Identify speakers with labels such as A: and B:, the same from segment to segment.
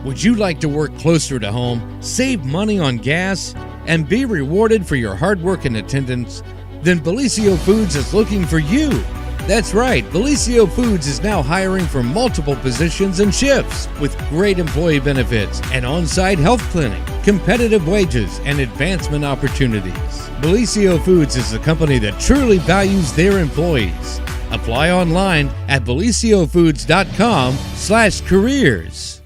A: Would you like to work closer to home, save money on gas, and be rewarded for your hard work and attendance? Then Bellisio Foods is looking for you. That's right, Bellisio Foods is now hiring for multiple positions and shifts with great employee benefits, an on-site health clinic, competitive wages, and advancement opportunities. Bellisio Foods is a company that truly values their employees. Apply online at belisiofoods.com/careers.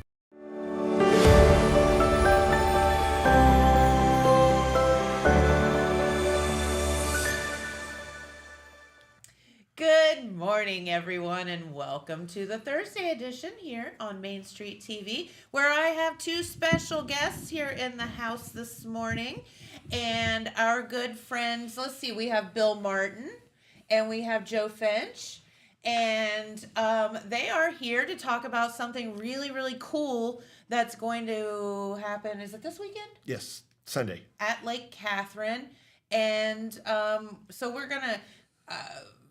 B: Good morning, everyone, and welcome to the Thursday edition here on Main Street TV, where I have two special guests here in the house this morning. And our good friends, let's see, we have Bill Martin and we have Joe Finch. And they are here to talk about something really, really cool that's going to happen. Is it this weekend?
C: Yes, Sunday.
B: At Lake Kathrine. And so we're going to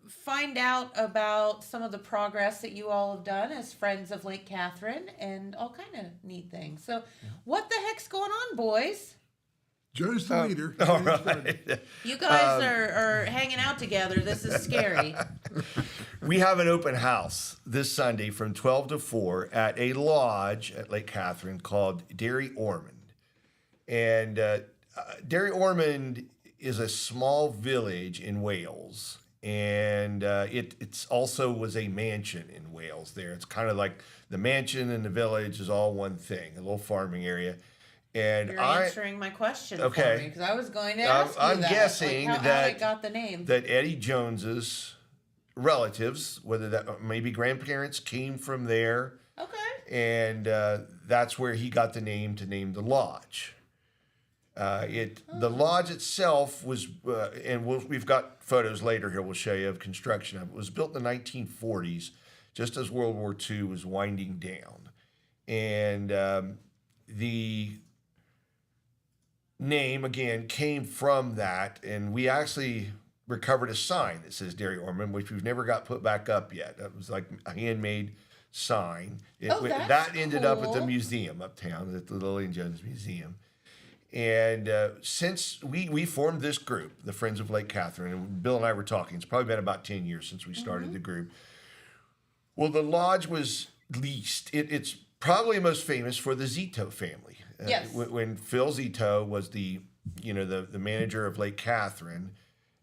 B: find out about some of the progress that you all have done as friends of Lake Kathrine and all kind of neat things. So what the heck's going on, boys?
D: Joe's the leader.
C: All right.
B: You guys are hanging out together. This is scary.
C: We have an open house this Sunday from 12 to 4 at a lodge at Lake Kathrine called Derry Ormond. And Derry Ormond is a small village in Wales. And it's also was a mansion in Wales there. It's kind of like the mansion and the village is all one thing, a little farming area. And
B: You're answering my question for me, because I was going to ask you
C: I'm
B: that.
C: guessing
B: like how it got the name.
C: That Eddie Jones's relatives, whether that maybe grandparents, came from there.
B: Okay.
C: And that's where he got the name to name the lodge. The lodge itself was, and we've got photos later here we'll show you of construction of it. It was built in the 1940s, just as World War II was winding down. And the name, again, came from that. And we actually recovered a sign that says Derry Ormond, which we've never got put back up yet. That was like a handmade sign. That ended up at the museum uptown, at the Lillian Jones Museum. And since we formed this group, the Friends of Lake Kathrine, and Bill and I were talking, it's probably been about 10 years since we started the group. Well, the lodge was leased. It's probably most famous for the Zito family.
B: Yes.
C: When Phil Zito was the manager of Lake Kathrine,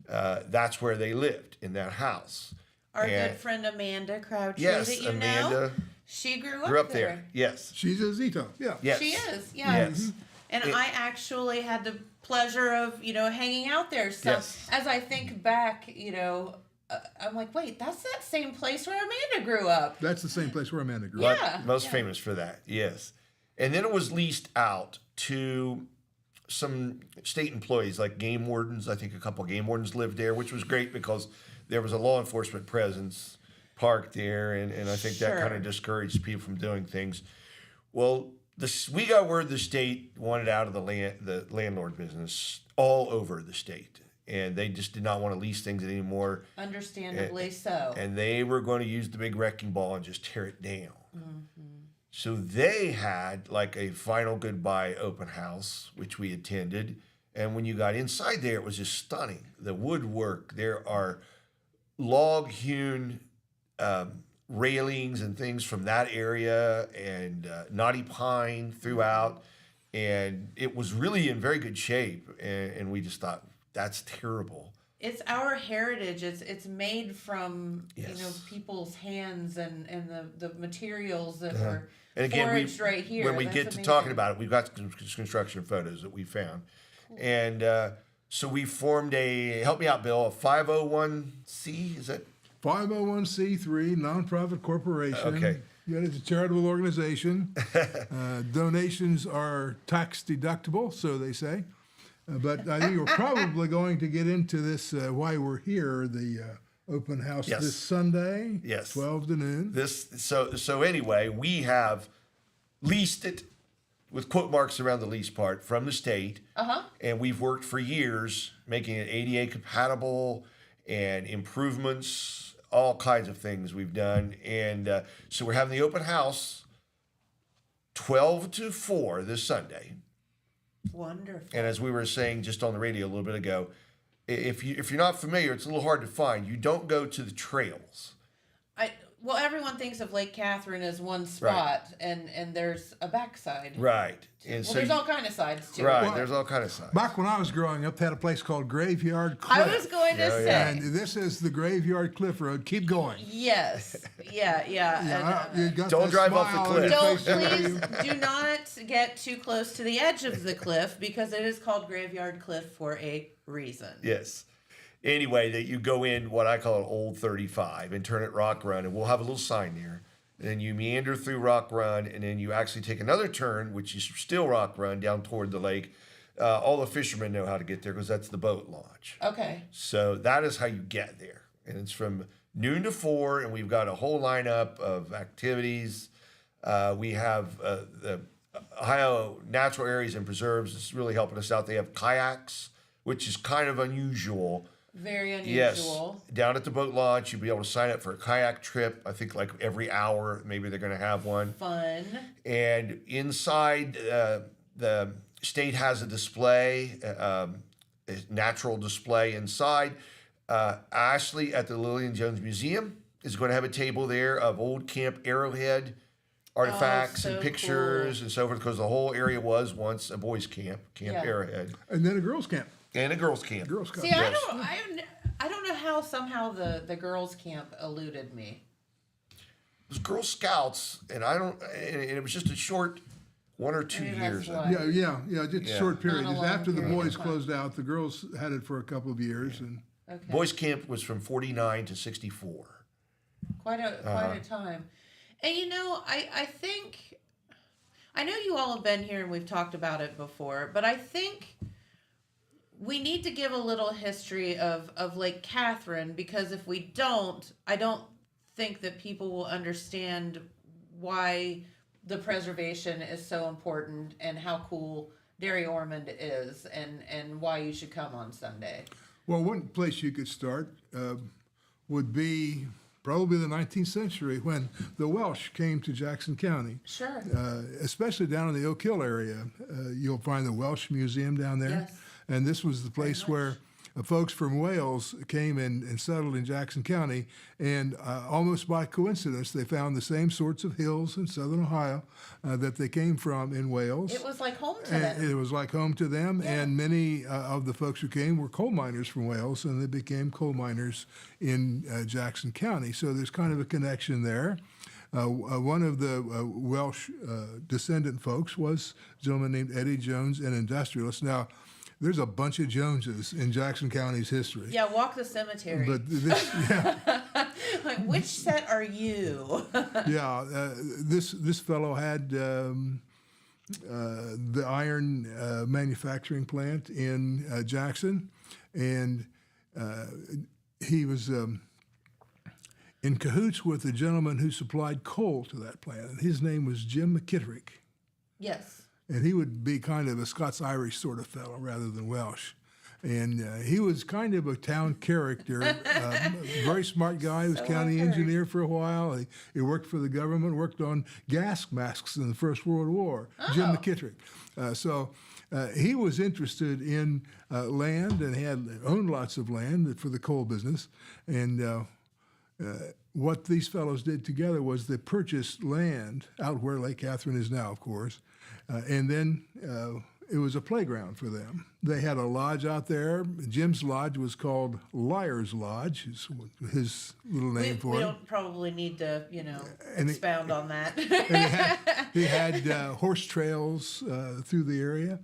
C: that's where they lived, in that house.
B: Our good friend Amanda Crouchy,
C: yes,
B: that you
C: Amanda
B: know, she grew up there.
C: Yes.
D: She's a Zito, yeah.
C: Yes.
B: She is, yes.
C: Yes.
B: And I actually had the pleasure of, hanging out there. So as I think back, I'm like, wait, that's that same place where Amanda grew up.
D: That's the same place where Amanda grew
B: up.
D: up.
C: Most famous for that, yes. And then it was leased out to some state employees, like game wardens. I think a couple of game wardens lived there, which was great because there was a law enforcement presence parked there, and I think that kind of discouraged people from doing things. Well, we got word the state wanted out of the landlord business all over the state, and they just did not want to lease things anymore.
B: Understandably so.
C: And they were going to use the big wrecking ball and just tear it down. Mm-hmm. So they had like a final goodbye open house, which we attended. And when you got inside there, it was just stunning. The woodwork, there are log-hewn railings and things from that area, and knotty pine throughout, and it was really in very good shape, and we just thought, that's terrible.
B: It's our heritage. It's made from people's hands and the materials that were foraged right here.
C: When we get to talking about it, we've got some construction photos that we found. And so we formed help me out, Bill, a 501c, is that?
D: 501c3 nonprofit corporation.
C: Okay.
D: Yeah, it's a charitable organization. Donations are tax deductible, so they say. But I think we're probably going to get into this why we're here, the open house this Sunday, 12 to noon.
C: So anyway, we have leased it with quote marks around the lease part from the state. And we've worked for years making it ADA compatible and improvements, all kinds of things we've done. And so we're having the open house 12 to 4 this Sunday.
B: Wonderful.
C: And as we were saying just on the radio a little bit ago, if you're not familiar, it's a little hard to find. You don't go to the trails.
B: Well, everyone thinks of Lake Kathrine as one spot, and there's a backside.
C: Right. And
B: Well, there's all kind of sides to
C: right.
B: it.
C: There's all kind of sides.
D: Back when I was growing up, they had a place called Graveyard Cliff.
B: I was going to say.
D: And this is the Graveyard Cliff Road. Keep going.
B: Yes. Yeah.
D: You got
C: Don't
D: that
C: drive off the
D: smile on
C: cliff.
D: your
B: Don't
D: face.
B: please do not get too close to the edge of the cliff because it is called Graveyard Cliff for a reason.
C: Yes. Anyway, that you go in what I call an old 35 and turn at Rock Run, and we'll have a little sign there. And then you meander through Rock Run, and then you actually take another turn, which is still Rock Run, down toward the lake. All the fishermen know how to get there because that's the boat launch.
B: Okay.
C: So that is how you get there. And it's from noon to 4, and we've got a whole lineup of activities. We have the Ohio Natural Areas and Preserves. It's really helping us out. They have kayaks, which is kind of unusual.
B: Very unusual.
C: Yes, down at the boat launch, you'll be able to sign up for a kayak trip. I think like every hour, maybe they're going to have one.
B: Fun.
C: And inside, the state has a display, a natural display inside. Ashley at the Lillian Jones Museum is going to have a table there of old Camp Arrowhead artifacts
B: so
C: and pictures
B: cool.
C: and so forth, because the whole area was once a boys' camp, Camp Arrowhead,
D: And then a girls' camp.
C: and a girls' camp.
D: Girls' camp.
B: See, I don't know how somehow the girls' camp eluded me.
C: It was Girl Scouts, and it was just a short 1 or 2
B: Maybe
C: years.
B: that's why.
D: Yeah, just a short period.
B: Not a long
D: After the
B: period
D: boys
B: of time.
D: closed out, the girls had it for a couple of years. And
B: Okay.
C: Boys' camp was from 49 to 64.
B: Quite a time. And I think I know you all have been here and we've talked about it before, but I think we need to give a little history of Lake Kathrine, because if we don't, I don't think that people will understand why the preservation is so important and how cool Dairy Ormond is and why you should come on Sunday.
D: well, one place you could start would be probably the 19th century when the Welsh came to Jackson County.
B: Sure.
D: Especially down in the Oak Hill area. You'll find the Welsh Museum down there.
B: Yes.
D: And this was the place where folks from Wales came and settled in Jackson County. And almost by coincidence, they found the same sorts of hills in southern Ohio that they came from in Wales.
B: It was like home to
D: And
B: them.
D: it was like home to them,
B: Yeah.
D: and many of the folks who came were coal miners from Wales, and they became coal miners in Jackson County. So there's kind of a connection there. One of the Welsh descendant folks was a gentleman named Eddie Jones, an industrialist. Now, there's a bunch of Joneses in Jackson County's history.
B: Yeah, walk the cemetery.
D: But this,
B: Like, which set are you?
D: this fellow had the iron manufacturing plant in Jackson, and he was in cahoots with the gentleman who supplied coal to that plant. And his name was Jim McKittrick,
B: Yes.
D: and he would be kind of a Scots-Irish sort of fellow rather than Welsh. And he was kind of a town character, very smart guy. He was
B: So
D: county
B: I've heard.
D: engineer for a while. He worked for the government, worked on gas masks in the First World War. Jim
B: Oh.
D: McKittrick. So he was interested in land, and he owned lots of land for the coal business. And what these fellows did together was they purchased land out where Lake Kathrine is now, of course, and then it was a playground for them. They had a lodge out there. Jim's lodge was called Liar's Lodge, is his little name for
B: We
D: it.
B: don't probably need to,
D: And
B: expound on that.
D: And he had horse trails through the area.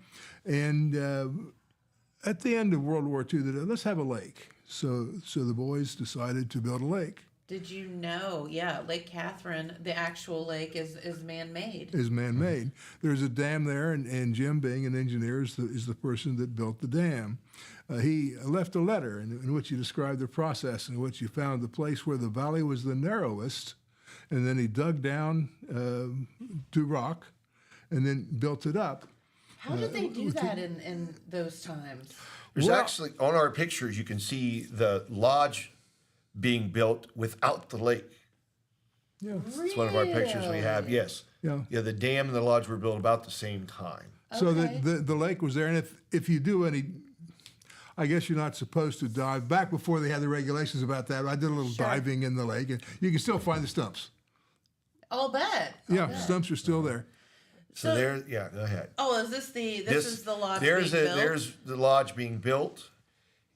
D: And at the end of World War II, they said, let's have a lake. So the boys decided to build a lake.
B: Did you know? Yeah, Lake Kathrine, the actual lake, is man-made.
D: Is man-made. There's a dam there, and Jim, being an engineer, is the person that built the dam. He left a letter in which he described the process, in which he found the place where the valley was the narrowest, and then he dug down to rock, and then built it up.
B: How did they do that in those times?
C: There's
D: Well-
C: actually, on our pictures, you can see the lodge being built without the lake.
D: Yeah.
C: It's one of our pictures we have. Yes.
D: Yeah.
C: Yeah, the dam and the lodge were built about the same time.
D: So
B: Okay.
D: the lake was there, and if you do any, I guess you're not supposed to dive. Back before they had the regulations about that, I did a little
B: Sure.
D: diving in the lake, and you can still find the stumps.
B: I'll bet.
D: Yeah, stumps are still there.
C: So there, yeah, go ahead.
B: Oh, is this this is the lodge
C: There's
B: being built?
C: there's the lodge being built,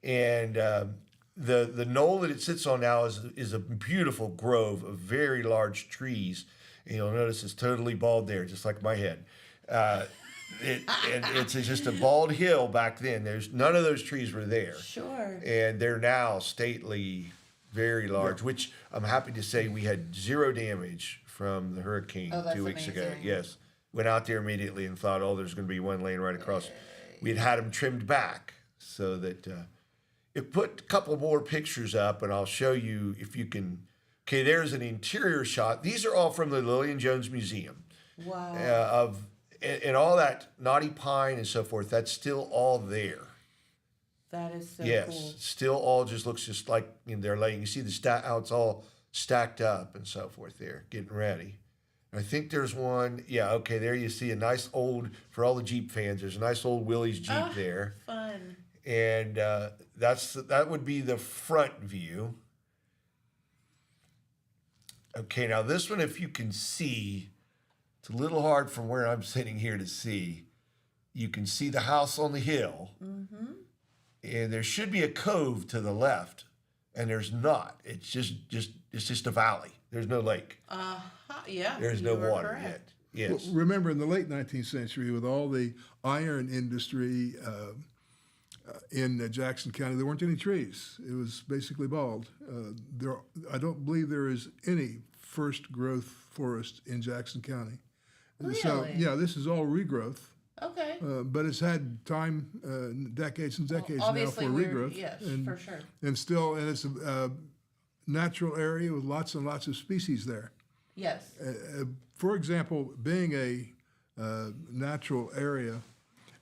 C: and the knoll that it sits on now is a beautiful grove of very large trees. And you'll notice it's totally bald there, just like my head. And it's just a bald hill back then. There's none of those trees were there.
B: Sure.
C: And they're now stately, very large, which I'm happy to say we had zero damage from the hurricane
B: Oh, that's
C: 2 weeks ago.
B: amazing.
C: Yes. Went out there immediately and thought, oh, there's going to be one laying right across. We had them trimmed back so that it put a couple more pictures up, and I'll show you if you can. Okay, there's an interior shot. These are all from the Lillian Jones Museum.
B: Wow.
C: And all that knotty pine and so forth, that's still all there.
B: That is so
C: Yes,
B: cool.
C: still all just looks just like they're laying. You see how it's all stacked up and so forth there, getting ready. I think there's one. Yeah, okay, there you see a nice old, for all the Jeep fans, there's a nice old Willys Jeep there.
B: Fun.
C: And that would be the front view. Okay, now this one, if you can see, it's a little hard from where I'm sitting here to see. You can see the house on the hill. Mm-hmm. And there should be a cove to the left, and there's not. It's just a valley. There's no lake.
B: Yeah.
C: There's
B: you
C: no
B: were
C: water
B: correct.
C: yet. Yes.
D: Remember, in the late 19th century, with all the iron industry in Jackson County, there weren't any trees. It was basically bald. I don't believe there is any first growth forest in Jackson County. So,
B: Really?
D: yeah, this is all regrowth.
B: Okay.
D: But it's had time, decades and decades now for
B: Obviously,
D: regrowth.
B: yes,
D: and,
B: for sure.
D: And it's a natural area with lots and lots of species there.
B: Yes.
D: For example, being a natural area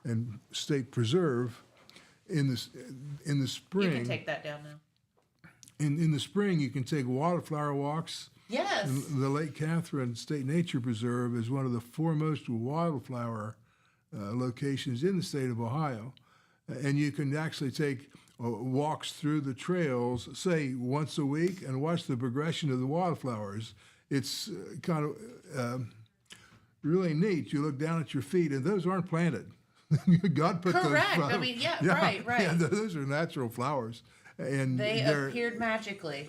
D: and state preserve, in the spring,
B: You can take that down now.
D: in the spring you can take wildflower walks.
B: Yes.
D: And the Lake Kathrine State Nature Preserve is one of the foremost wildflower locations in the state of Ohio. And you can actually take walks through the trails, say once a week, and watch the progression of the wildflowers. It's kind of really neat. You look down at your feet, and those aren't planted. God put
B: Correct.
D: those flowers.
B: I mean, yeah, right.
D: Yeah, those are natural flowers. And
B: They
D: they're-
B: appeared magically.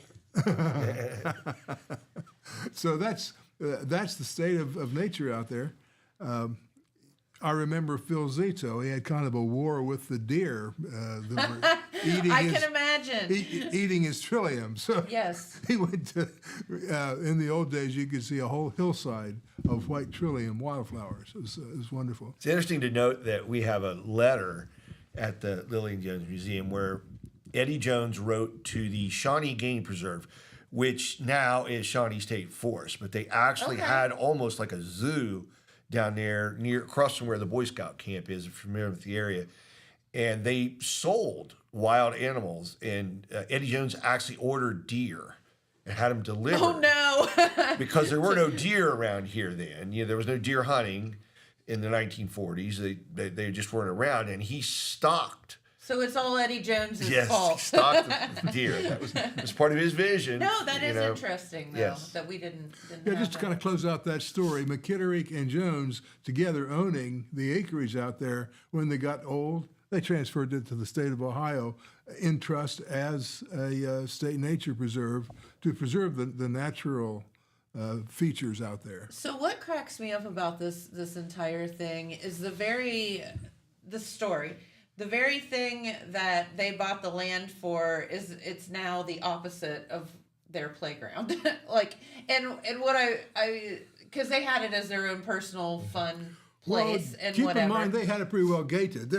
D: So that's the state of nature out there. I remember Phil Zito. He had kind of a war with the deer that were eating
B: I can imagine.
D: eating his trillium. So
B: Yes.
D: he went to. In the old days, you could see a whole hillside of white trillium wildflowers. It was wonderful.
C: It's interesting to note that we have a letter at the Lillian Jones Museum where Eddie Jones wrote to the Shawnee Game Preserve, which now is Shawnee State Forest, but they actually had almost like a zoo down there across from where the Boy Scout camp is, if you're familiar with the area. And they sold wild animals, and Eddie Jones actually ordered deer and had them delivered.
B: Oh, no.
C: Because there were no deer around here then. There was no deer hunting in the 1940s. They just weren't around, and he stocked.
B: So it's all Eddie Jones's
C: Yes,
B: fault.
C: stocked the deer. That was part of his vision.
B: No, that is interesting, though,
C: Yes.
B: that we didn't
D: Yeah,
B: have
D: just to kind of close out that story, McKitterick and Jones together owning the acreage out there. When they got old, they transferred it to the state of Ohio in trust as a state nature preserve to preserve the natural features out there.
B: So what cracks me up about this entire thing is the story. The very thing that they bought the land for it's now the opposite of their playground. and what I because they had it as their own personal fun place and
D: keep
B: whatever.
D: in mind they had it pretty well gated.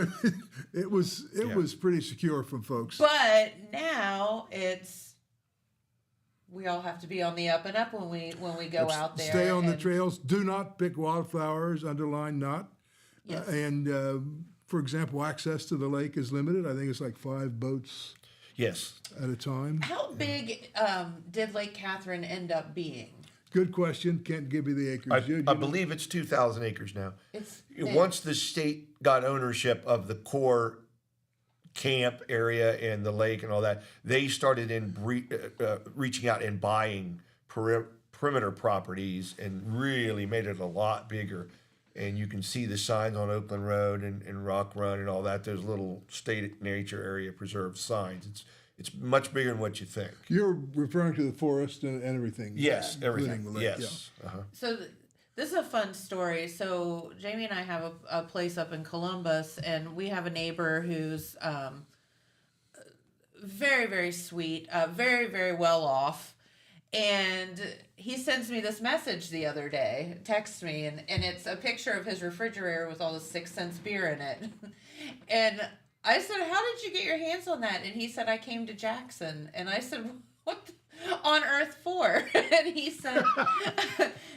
D: It was pretty secure from folks.
B: But now we all have to be on the up and up when we go out there.
D: Stay on the
B: and-
D: trails. Do not pick wildflowers. Underline not.
B: Yes.
D: For example, access to the lake is limited. I think it's like 5 boats
C: Yes.
D: at a time.
B: How big did Lake Kathrine end up being?
D: Good question. Can't give you the acres.
C: I believe it's 2,000 acres now.
B: It's
C: Once the state got ownership of the core camp area and the lake and all that, they started reaching out and buying perimeter properties and really made it a lot bigger. And you can see the signs on Oakland Road and Rock Run and all that. Those little state nature area preserve signs. It's much bigger than what you think.
D: You're referring to the forest and everything.
C: Yes,
D: including
C: everything.
D: the lake,
C: Yes.
D: yeah.
B: So this is a fun story. So Jamie and I have a place up in Columbus, and we have a neighbor who's very, very sweet, very, very well off. And he sends me this message the other day, texts me, and it's a picture of his refrigerator with all the 6 cents beer in it. And I said, "How did you get your hands on that?" And he said, "I came to Jackson." And I said, "What on earth for?" And he said,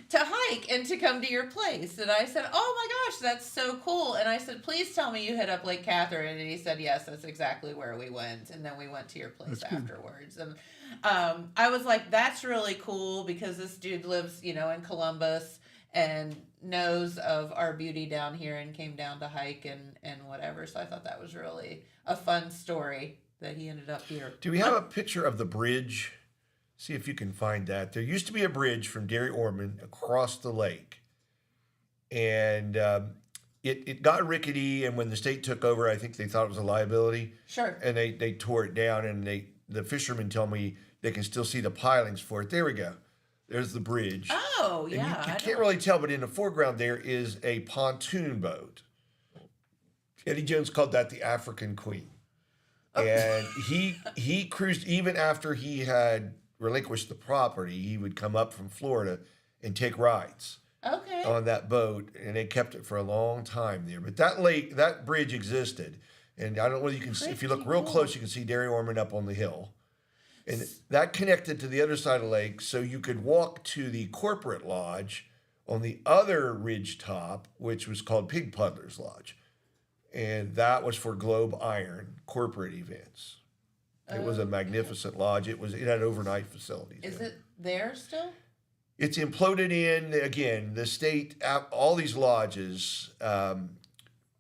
B: "To hike and to come to your place." And I said, "Oh my gosh, that's so cool." And I said, "Please tell me you hit up Lake Kathrine." And he said, "Yes, that's exactly where we went." And then we went to your place afterwards. And I was like, "That's really cool," because this dude lives, in Columbus and knows of our beauty down here and came down to hike and whatever. So I thought that was really a fun story that he ended up here.
C: Do we have a picture of the bridge? See if you can find that. There used to be a bridge from Derry Ormond across the lake. And it got rickety, and when the state took over, I think they thought it was a liability.
B: Sure.
C: And they tore it down, and the fishermen tell me they can still see the pilings for it. There we go. There's the bridge.
B: Oh,
C: And
B: yeah.
C: you can't really tell, but in the foreground there is a pontoon boat. Eddie Jones called that the African Queen. And he cruised even after he had relinquished the property. He would come up from Florida and take rides on that boat, and they kept it for a long time there. But that bridge existed, and I don't know whether you can see, if you look real close, you can see Derry Ormond up on the hill. And that connected to the other side of the lake, so you could walk to the corporate lodge on the other ridge top, which was called Pig Puddler's Lodge. And that was for Globe Iron corporate events. It was a magnificent lodge. It had overnight facilities.
B: Is it there still?
C: It's imploded in, again, the state, all these lodges,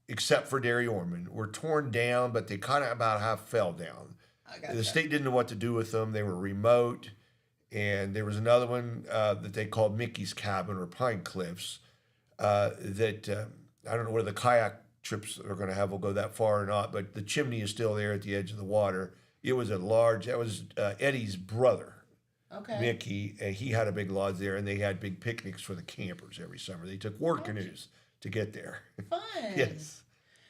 C: except for Derry Ormond, were torn down, but they kind of about half fell down. The state didn't know what to do with them. They were remote. And there was another one that they called Mickey's Cabin or Pine Cliffs that I don't know whether the kayak trips are going to have will go that far or not, but the chimney is still there at the edge of the water. It was that was Eddie's brother, Mickey. He had a big lodge there, and they had big picnics for the campers every summer. They took war canoes to get there.
B: Fun.
C: Yes.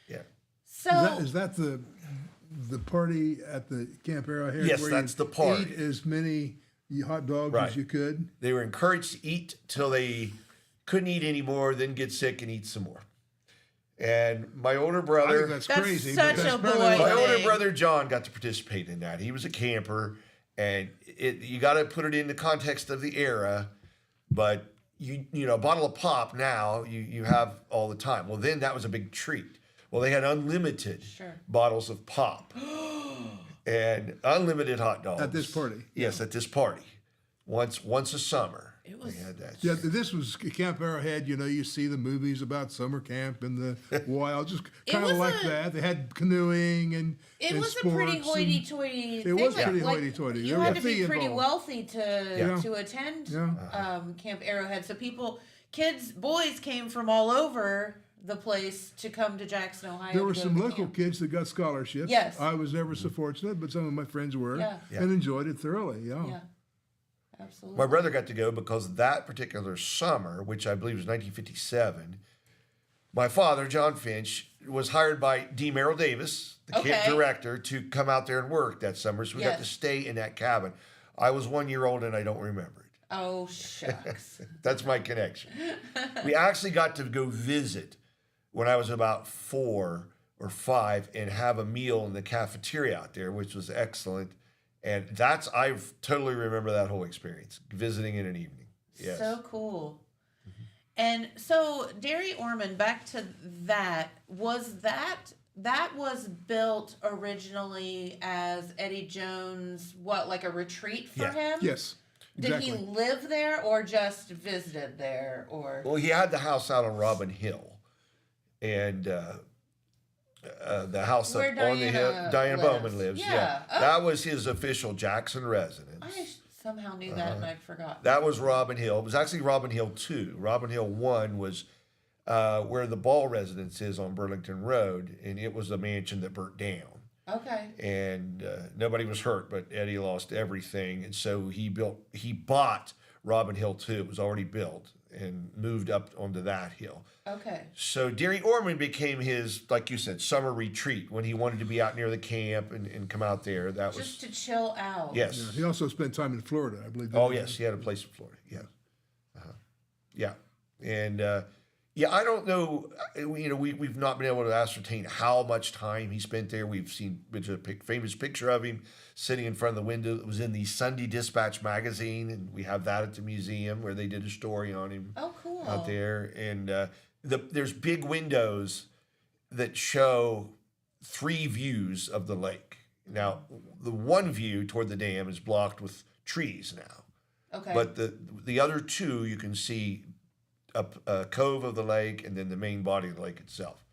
C: Yeah.
B: So
D: Is that the party at the Camp Arrowhead?
C: Yes,
D: where
C: that's
D: you
C: the party.
D: Eat as many hot dogs as you could.
C: They were encouraged to eat till they couldn't eat anymore, then get sick and eat some more. And my older brother,
D: I think that's crazy.
B: Such
D: but that's
B: a
D: part
B: boy
D: of
C: my
D: it.
C: older
B: thing.
C: brother John got to participate in that. He was a camper, and you got to put it in the context of the era. But a bottle of pop now you have all the time. Well, then that was a big treat. Well, they had unlimited bottles of pop and unlimited hot dogs
D: At this party.
C: Yes, at this party, once a summer.
B: It was.
C: They had that.
D: Yeah, this was Camp Arrowhead. You see the movies about summer camp in the wild, just kind of
B: was
D: like that. They had canoeing and
B: It was
D: sports
B: a pretty
D: and-
B: hoity-toity
D: It
B: thing.
D: was pretty
B: Like,
D: hoity-toity.
B: You
D: There
B: had
D: was
B: to
D: a
B: be
D: fee
B: pretty
D: involved.
B: wealthy to attend Camp Arrowhead. So boys came from all over the place to come to Jackson, Ohio.
D: There were
B: to go
D: some
B: to the
D: local
B: camp.
D: kids that got scholarships.
B: Yes.
D: I was never so fortunate, but some of my friends were
B: Yeah.
D: and enjoyed it thoroughly.
B: Yeah, absolutely.
C: My brother got to go because that particular summer, which I believe was 1957, my father, John Finch, was hired by D. Merrill Davis, the camp director, to come out there and work that summer. So we got to stay in that cabin. I was 1 year old and I don't remember it.
B: Oh, shucks.
C: That's my connection. We actually got to go visit when I was about 4 or 5 and have a meal in the cafeteria out there, which was excellent. And I totally remember that whole experience, visiting in an evening. Yes.
B: So cool. And so Derry Ormond, back to that was built originally as Eddie Jones, like a retreat for him?
D: Yes.
B: Did he
D: Exactly.
B: live there or just visited there? Or
C: Well, he had the house out on Robin Hill, and the house
B: Where
C: up on the hill.
B: Diana
C: Diana
B: lives.
C: Bowman lives.
B: Yeah. Oh.
C: That was his official Jackson residence.
B: I somehow knew that and I forgot.
C: That was Robin Hill. It was actually Robin Hill 2. Robin Hill 1 was where the Ball residence is on Burlington Road, and it was a mansion that burnt down.
B: Okay.
C: And nobody was hurt, but Eddie lost everything. And so he bought Robin Hill 2. It was already built and moved up onto that hill.
B: Okay.
C: So Derry Ormond became his, like you said, summer retreat when he wanted to be out near the camp and come out there. That was
B: Just to chill out.
C: yes.
D: Yeah, he also spent time in Florida, I believe.
C: Oh yes, he had a place in Florida. Yeah, yeah, and yeah. I don't know. We've not been able to ascertain how much time he spent there. We've seen a famous picture of him sitting in front of the window that was in the Sunday Dispatch magazine, and we have that at the museum where they did a story on him.
B: Oh, cool.
C: Out there, and there's big windows that show 3 views of the lake. Now, the one view toward the dam is blocked with trees now.
B: Okay.
C: But the other 2, you can see a cove of the lake and then the main body of the lake itself.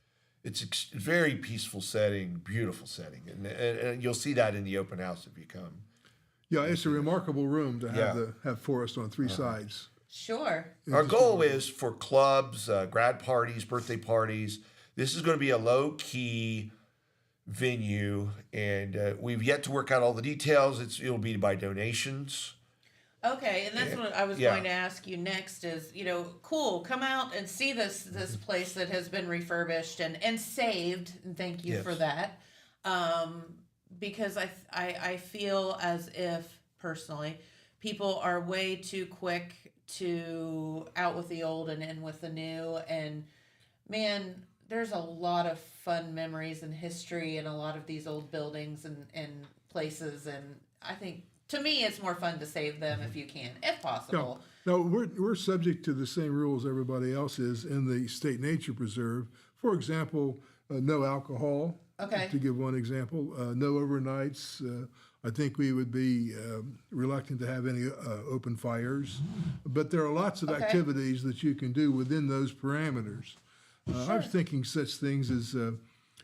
C: It's a very peaceful setting, beautiful setting. And you'll see that in the open house if you come.
D: Yeah, it's a remarkable room to have
C: Yeah.
D: have forest on 3 sides.
B: Sure.
C: Our goal is for clubs, grad parties, birthday parties. This is going to be a low-key venue, and we've yet to work out all the details. It'll be by donations.
B: Okay, and that's what I was
C: Yeah.
B: going to ask you next is, cool, come out and see this place that has been refurbished and saved, and thank you
C: Yes.
B: for that. Because I feel as if, personally, people are way too quick to out with the old and in with the new, and man, there's a lot of fun memories and history in a lot of these old buildings and places, and I think, to me, it's more fun to save them if you can, if possible.
D: No, we're subject to the same rules everybody else is in the state nature preserve. For example, no alcohol.
B: Okay.
D: To give one example, no overnights. I think we would be reluctant to have any open fires, but there are lots of
B: Okay.
D: activities that you can do within those parameters. I was thinking such things as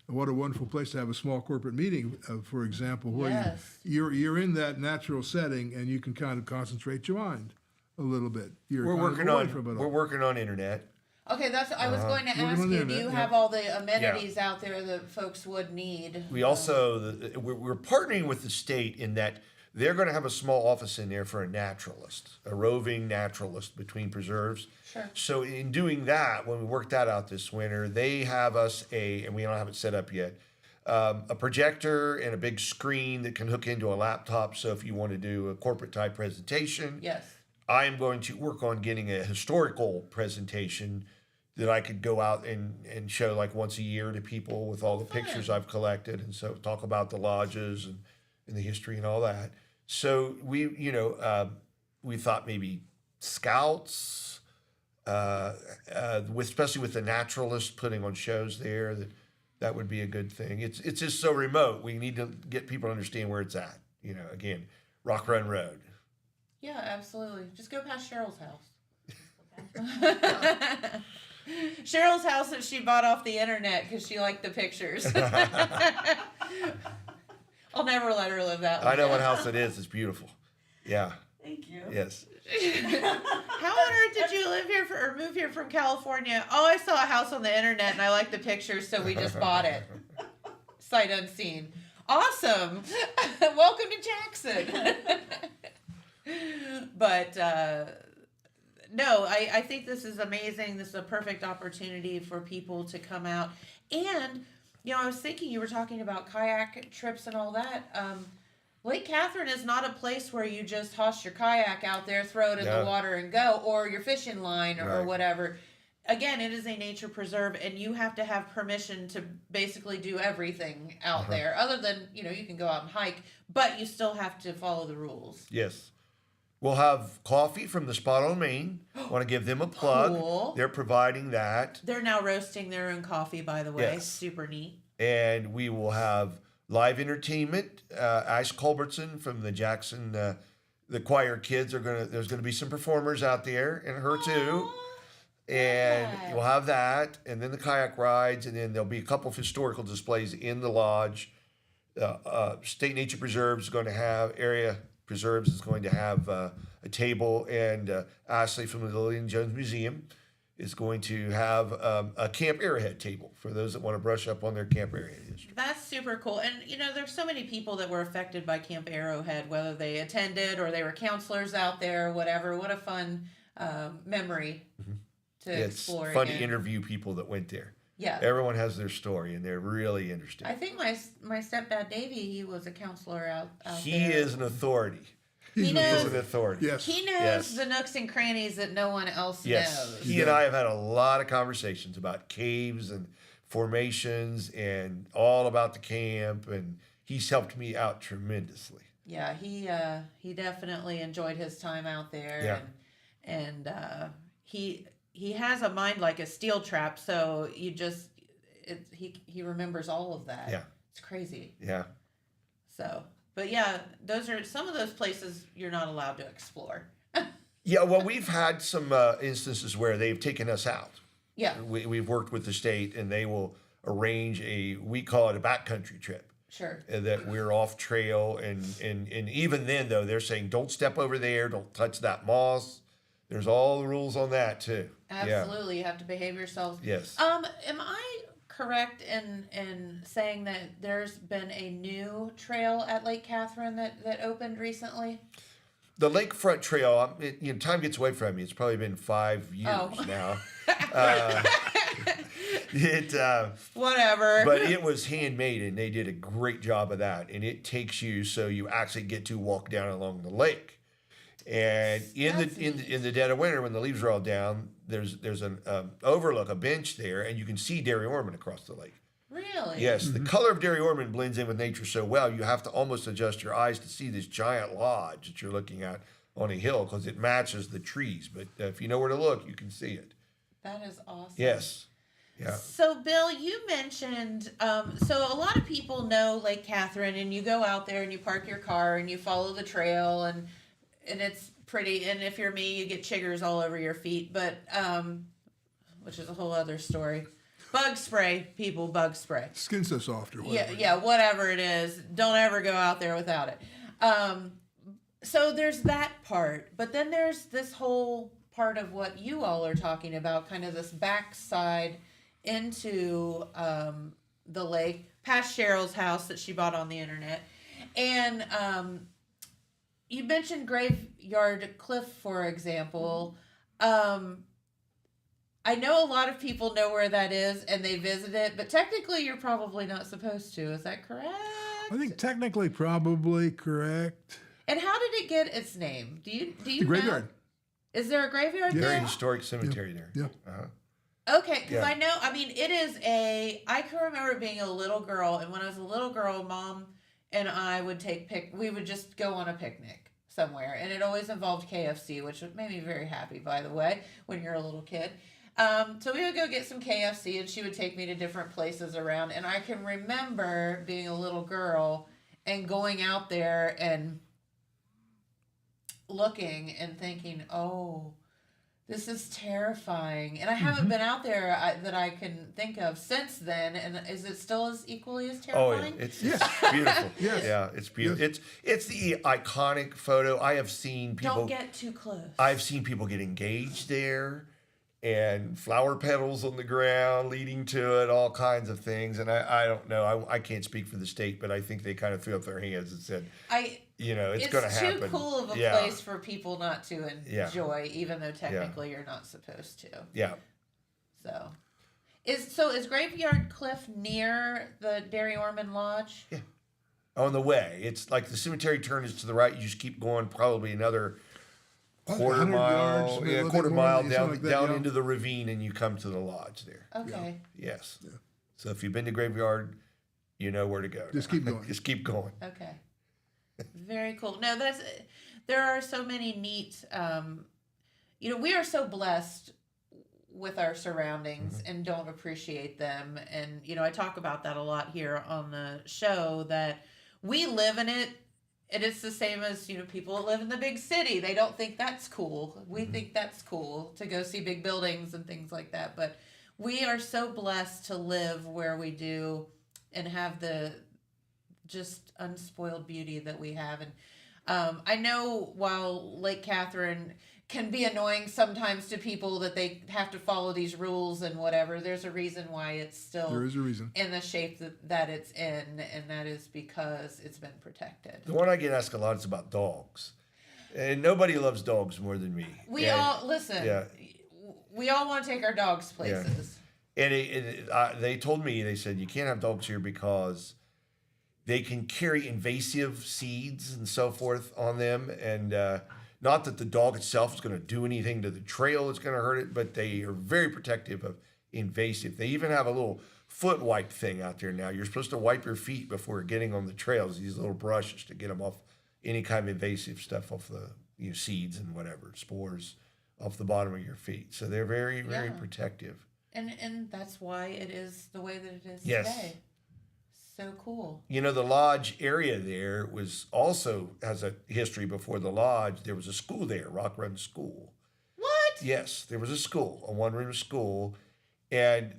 D: what a wonderful place to have a small corporate meeting, for example, where
B: Yes.
D: you're in that natural setting and you can kind of concentrate your mind a little bit. You're
C: We're
D: kind of
C: working
D: away
C: on
D: from it
C: we're
D: all.
C: working on internet.
B: Okay, I was going to
D: Working
B: ask
D: on
B: you,
D: the
B: do you
D: internet,
B: have
D: yeah.
B: all the amenities out there that folks would need?
C: We also we're partnering with the state in that they're going to have a small office in there for a naturalist, a roving naturalist between preserves.
B: Sure.
C: So in doing that, when we worked that out this winter, they have us and we don't have it set up yet, a projector and a big screen that can hook into a laptop. So if you want to do a corporate type presentation,
B: Yes.
C: I am going to work on getting a historical presentation that I could go out and show like once a year to people with all the pictures I've collected, and so talk about the lodges and the history and all that. So we thought maybe scouts, especially with the naturalists putting on shows there, that would be a good thing. It's just so remote. We need to get people to understand where it's at. Again, Rock Run Road.
B: Yeah, absolutely. Just go past Cheryl's house. Cheryl's house that she bought off the internet because she liked the pictures. I'll never let her live that
C: I know
B: life.
C: what house it is. It's beautiful. Yeah.
B: Thank you.
C: Yes.
B: How on earth did you live here or move here from California? Oh, I saw a house on the internet and I liked the pictures, so we just bought it. Sight unseen. Awesome. Welcome to Jackson. But no, I think this is amazing. This is a perfect opportunity for people to come out. And, I was thinking you were talking about kayak trips and all that. Lake Kathrine is not a place where you just toss your kayak out there, throw it in the water and go, or your fishing line or whatever. Again, it is a nature preserve, and you have to have permission to basically do everything out there. Other than, you can go out and hike, but you still have to follow the rules.
C: Yes. We'll have coffee from the Spot on Main. Want to give them a plug.
B: Cool.
C: They're providing that.
B: They're now roasting their own coffee, by the way.
C: Yes.
B: Super neat.
C: And we will have live entertainment. Ash Culbertson from the Jackson The choir kids there's gonna be some performers out there, and her too. And you'll have that, and then the kayak rides, and then there'll be a couple of historical displays in the lodge. State Nature Preserves is going to have, Area Preserves is going to have a table, and Ashley from the Lillian Jones Museum is going to have a Camp Arrowhead table for those that want to brush up on their Camp Arrowhead history.
B: That's super cool. And, there's so many people that were affected by Camp Arrowhead, whether they attended or they were counselors out there, whatever. What a fun memory to explore.
C: It's fun to interview people that went there.
B: Yeah.
C: Everyone has their story, and they're really interesting.
B: I think my stepdad, Davey, he was a counselor out
C: He
B: there.
C: is an authority.
B: He knows
C: an authority.
D: Yes.
B: He knows the nooks and crannies that no one else knows.
C: He and I have had a lot of conversations about caves and formations and all about the camp, and he's helped me out tremendously.
B: Yeah, he definitely enjoyed his time out there.
C: Yeah.
B: And he has a mind like a steel trap, so he remembers all of that.
C: Yeah.
B: It's crazy.
C: Yeah.
B: So, but yeah, those are some of those places you're not allowed to explore.
C: Yeah, well, we've had some instances where they've taken us out.
B: Yeah.
C: We've worked with the state, and they will arrange we call it a backcountry trip.
B: Sure.
C: And that we're off trail, and even then, though, they're saying, don't step over there, don't touch that moss. There's all the rules on that, too.
B: Absolutely. You have to behave yourselves.
C: Yes.
B: Am I correct in saying that there's been a new trail at Lake Kathrine that opened recently?
C: The Lakefront Trail, time gets away from me. It's probably been 5 years now.
B: Whatever.
C: But it was handmade, and they did a great job of that. And it takes you so you actually get to walk down along the lake. And in the dead of winter, when the leaves are all down, there's an overlook, a bench there, and you can see Derry Ormond across the lake.
B: Really?
C: Yes, the color of Derry Ormond blends in with nature so well, you have to almost adjust your eyes to see this giant lodge that you're looking at on a hill, because it matches the trees. But if you know where to look, you can see it.
B: That is awesome.
C: Yes. Yeah.
B: So, Bill, you mentioned, so a lot of people know Lake Kathrine, and you go out there and you park your car and you follow the trail, and it's pretty. And if you're me, you get chiggers all over your feet, but which is a whole other story. Bug spray, people, bug spray.
D: Skin's so soft or whatever.
B: Yeah, whatever it is. Don't ever go out there without it. So there's that part, but then there's this whole part of what you all are talking about, kind of this backside into the lake, past Cheryl's house that she bought on the internet. And you mentioned Graveyard Cliff, for example. I know a lot of people know where that is and they visit it, but technically you're probably not supposed to. Is that correct?
D: I think technically probably correct.
B: And how did it get its name? Do you
D: The graveyard.
B: know? Is there a graveyard
C: Very
B: there?
C: historic cemetery there.
D: Yeah.
B: Okay, because
C: Yeah.
B: I know, it is I can remember being a little girl, and when I was a little girl, Mom and I would we would just go on a picnic somewhere, and it always involved KFC, which made me very happy, by the way, when you're a little kid. So we would go get some KFC, and she would take me to different places around, and I can remember being a little girl and going out there and looking and thinking, oh, this is terrifying. And I haven't been out there that I can think of since then. And is it still as equally as terrifying?
C: Oh, it's beautiful.
D: Yes.
C: Yeah, it's beautiful. It's the iconic photo. I have seen people.
B: Don't get too close.
C: I've seen people get engaged there, and flower petals on the ground leading to it, all kinds of things. And I don't know. I can't speak for the state, but I think they kind of threw up their hands and said, it's going to happen.
B: It's too cool of a place for people not to enjoy, even though technically you're not supposed to.
C: Yeah.
B: So is Graveyard Cliff near the Derry Ormond Lodge?
C: Yeah. On the way. It's like the cemetery turn is to the right. You just keep going probably another quarter mile. Quarter mile down into the ravine, and you come to the lodge there.
B: Okay.
C: Yes. Yeah. So if you've been to Graveyard, you know where to go.
D: Just keep going.
C: Just keep going.
B: Okay. Very cool. No, there are so many neat, we are so blessed with our surroundings and don't appreciate them. And, I talk about that a lot here on the show, that we live in it it's the same as, people that live in the big city. They don't think that's cool. We think that's cool to go see big buildings and things like that. But we are so blessed to live where we do and have the just unspoiled beauty that we have. And I know while Lake Kathrine can be annoying sometimes to people that they have to follow these rules and whatever, there's a reason why it's still
D: There is a reason.
B: in the shape that it's in, and that is because it's been protected.
C: The one I get asked a lot is about dogs. And nobody loves dogs more than me.
B: We all want to take our dogs places.
C: Yeah. And they told me, they said, you can't have dogs here because they can carry invasive seeds and so forth on them. And not that the dog itself is going to do anything to the trail that's going to hurt it, but they are very protective of invasive. They even have a little foot wipe thing out there now. You're supposed to wipe your feet before getting on the trails, these little brushes to get them off any kind of invasive stuff off the seeds and whatever, spores off the bottom of your feet. So they're very, very protective.
B: And that's why it is the way that it is
C: Yes.
B: today. So cool.
C: The lodge area there has a history before the lodge. There was a school there, Rock Run School.
B: What?
C: Yes, there was a school, a one-room school. And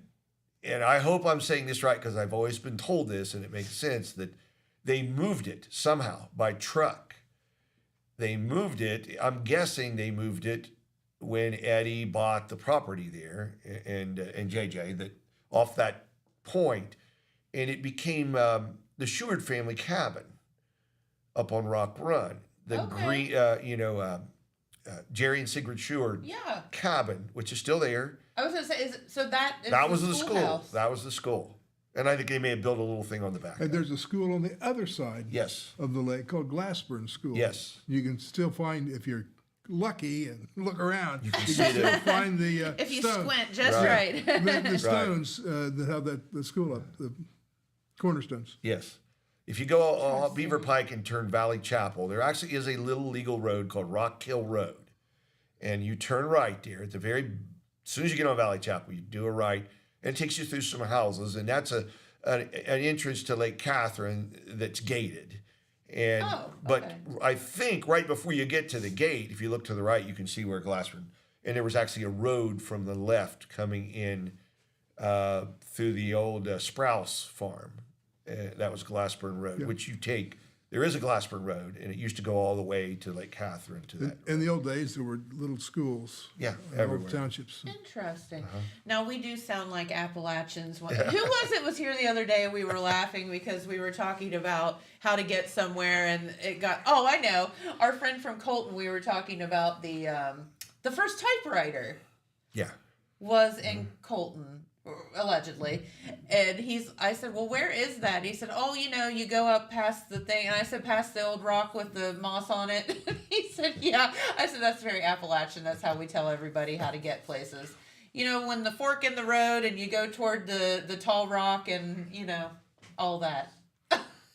C: I hope I'm saying this right because I've always been told this and it makes sense that they moved it somehow by truck. They moved it. I'm guessing they moved it when Eddie bought the property there and JJ that off that point. And it became the Sheward family cabin up on Rock Run. The green, Jerry and Sigrid Sheward cabin, which is still there.
B: I was going to say,
C: that was the school.
B: Schoolhouse.
C: That was the school. And I think they may have built a little thing on the back.
D: And there's a school on the other side
C: Yes.
D: of the lake called Glassburn School.
C: Yes.
D: You can still find, if you're lucky and look around, you can
C: see
D: still find the
B: If you
D: stone.
B: squint just right.
D: The stones that have the school up, the cornerstones.
C: Yes. If you go on Beaver Pike and turn Valley Chapel, there actually is a little legal road called Rock Hill Road. And you turn right there at as soon as you get on Valley Chapel, you do a right, and it takes you through some houses, and that's an entrance to Lake Kathrine that's gated. And but I think right before you get to the gate, if you look to the right, you can see where Glassburn. And there was actually a road from the left coming in through the old Sprouse farm. That was Glassburn Road, which you take. There is a Glassburn Road, and it used to go all the way to Lake Kathrine to that.
D: In the old days, there were little schools.
C: Everywhere.
D: Townships.
B: Interesting. Now, we do sound like Appalachians. Who was here the other day? We were laughing because we were talking about how to get somewhere, and it got, I know. Our friend from Colton, we were talking about the first typewriter.
C: Yeah.
B: Was in Colton, allegedly. And I said, well, where is that? He said, you go up past the thing. And I said, past the old rock with the moss on it. He said, yeah. I said, that's very Appalachian. That's how we tell everybody how to get places. When the fork in the road and you go toward the tall rock and, all that.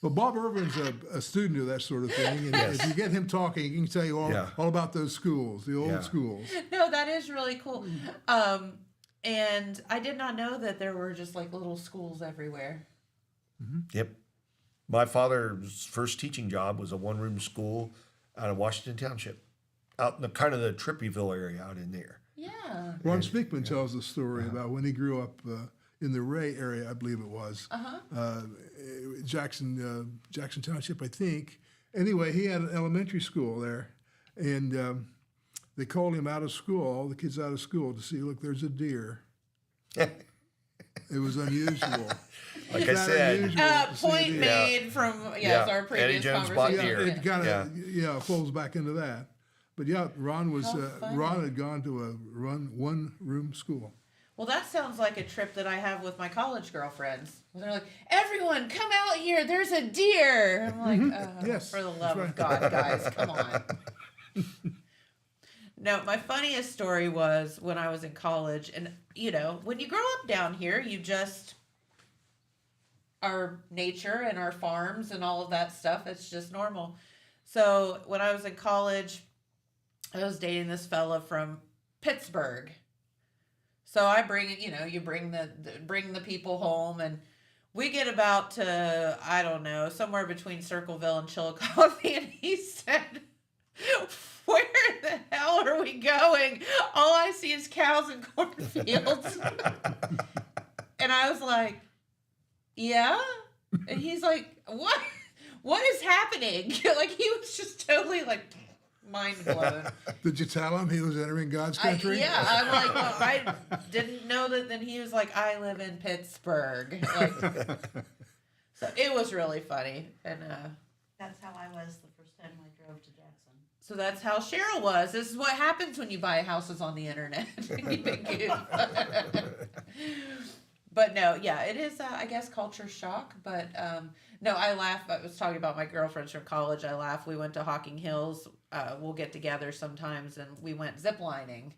D: Well, Bob Irvin's a student of that sort of thing. And if you get him talking, he can tell you all about those schools, the old schools.
B: No, that is really cool. And I did not know that there were just like little schools everywhere.
C: Mm-hmm. Yep. My father's first teaching job was a one-room school out of Washington Township, out in the kind of the Trippyville area out in there.
B: Yeah.
D: Ron Speakman tells a story about when he grew up in the Ray area, I believe it was. Jackson Township, I think. Anyway, he had an elementary school there, and they called him out of school, all the kids out of school, to see, look, there's a deer. It was unusual.
C: Like I said.
B: Point made from our previous
C: Eddie Jones bought deer.
D: It kind of folds back into that. But Ron had gone to a one-room school.
B: Well, that sounds like a trip that I have with my college girlfriends. They're like, everyone, come out here. There's a deer. I'm like, for the love of God, guys, come on. No, my funniest story was when I was in college. And, when you grow up down here, you just, our nature and our farms and all of that stuff, it's just normal. So when I was in college, I was dating this fella from Pittsburgh. So I bring, you bring the people home, and we get about to, I don't know, somewhere between Circleville and Chillicothe, and he said, where the hell are we going? All I see is cows and cornfields. And I was like, yeah? And he's like, what? What is happening? Like, he was just totally, like, mind blown.
D: Did you tell him he was entering God's country?
B: Yeah, I'm like, well, I didn't know that. Then he was like, I live in Pittsburgh. Like, so it was really funny. And
E: That's how I was the first time I drove to Jackson.
B: so that's how Cheryl was. This is what happens when you buy houses on the internet. You big goof. But no, yeah, it is, I guess, culture shock. But no, I laugh. I was talking about my girlfriends from college. I laugh. We went to Hocking Hills. We'll get together sometimes, and we went ziplining.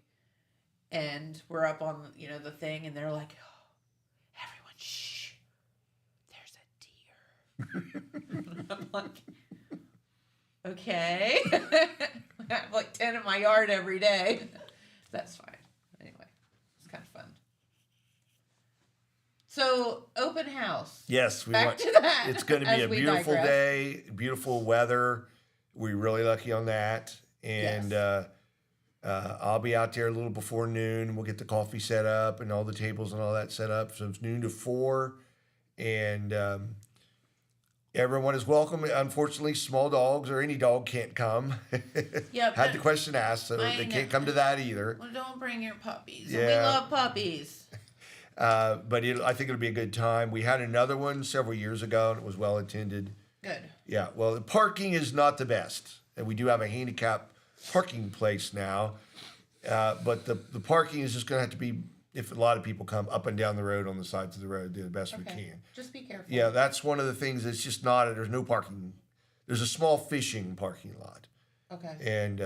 B: And we're up on, the thing, and they're like, oh, everyone, shh, there's a deer. I'm like, okay. I have like 10 in my yard every day. That's fine. Anyway, it's kind of fun. So, open house.
C: Yes,
B: Back to that.
C: It's going to be
B: as
C: a
B: we
C: beautiful
B: digress.
C: day, beautiful weather. We're really lucky on that. And
B: Yes.
C: I'll be out there a little before noon. We'll get the coffee set up and all the tables and all that set up. So it's noon to 4. And everyone is welcome. Unfortunately, small dogs or any dog can't come.
B: Yep.
C: Had the question asked, so
B: I
C: they
B: know.
C: can't come to that either.
B: Well, don't bring your puppies.
C: Yeah.
B: We love puppies.
C: But I think it'll be a good time. We had another one several years ago, and it was well attended.
B: Good.
C: Yeah, well, the parking is not the best, and we do have a handicap parking place now. But the parking is just going to have to be, if a lot of people come up and down the road on the sides of the road, do the best we
B: Okay.
C: can.
B: Just be careful.
C: Yeah, that's one of the things that's just not, there's no parking. There's a small fishing parking lot.
B: Okay.
C: And,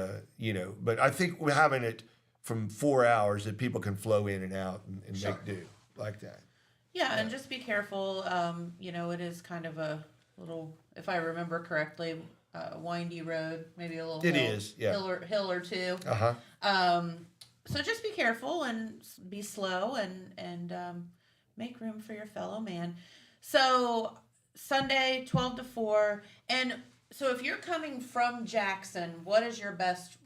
C: but I think we're having it from 4 hours that people can flow in and out and
B: Sure.
C: make do like that.
B: Yeah, and just be careful. It is kind of a little, if I remember correctly, windy road, maybe a little
C: It
B: hill,
C: is, yeah.
B: hill or two.
C: Uh-huh.
B: So just be careful and be slow and make room for your fellow man. So Sunday, 12 to 4. And so if you're coming from Jackson, what is your best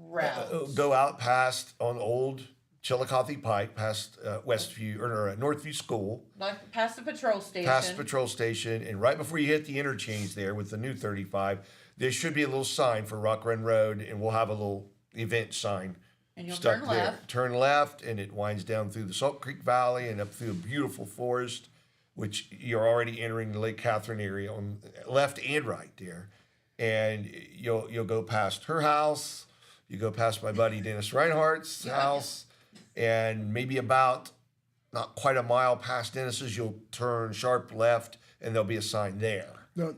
B: route?
C: Go out past on Old Chillicothe Pike, past Westview or Northview School,
B: Like past the patrol station.
C: past the patrol station, and right before you hit the interchange there with the new 35, there should be a little sign for Rock Run Road, and we'll have a little event sign
B: And you'll
C: stuck
B: turn
C: there.
B: left.
C: Turn left, and it winds down through the Salt Creek Valley and up through a beautiful forest, which you're already entering the Lake Kathrine area on left and right there. And you'll go past her house. You go past my buddy Dennis Reinhardt's house, and maybe about not quite a mile past Dennis's, you'll turn sharp left, and there'll be a sign there.
D: Now,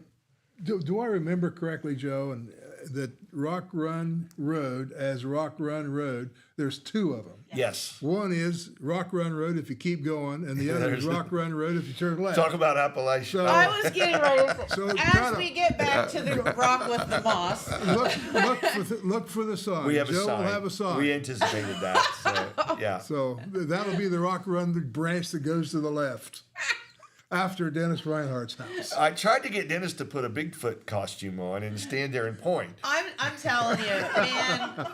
D: do I remember correctly, Joe, and that Rock Run Road as Rock Run Road, there's two of them.
C: Yes.
D: One is Rock Run Road if you keep going, and the other is Rock Run Road if you turn left.
C: Talk about Appalachia.
D: So-
B: I was getting ready to
D: So
B: as
D: kinda-
B: we get back to the rock with the moss.
D: Look for the sign.
C: We have
D: Joe
C: a sign.
D: will have a sign.
C: We anticipated that. So, yeah.
D: So that'll be the Rock Run branch that goes to the left after Dennis Reinhardt's house.
C: I tried to get Dennis to put a Bigfoot costume on and stand there and point.
B: I'm telling you, man.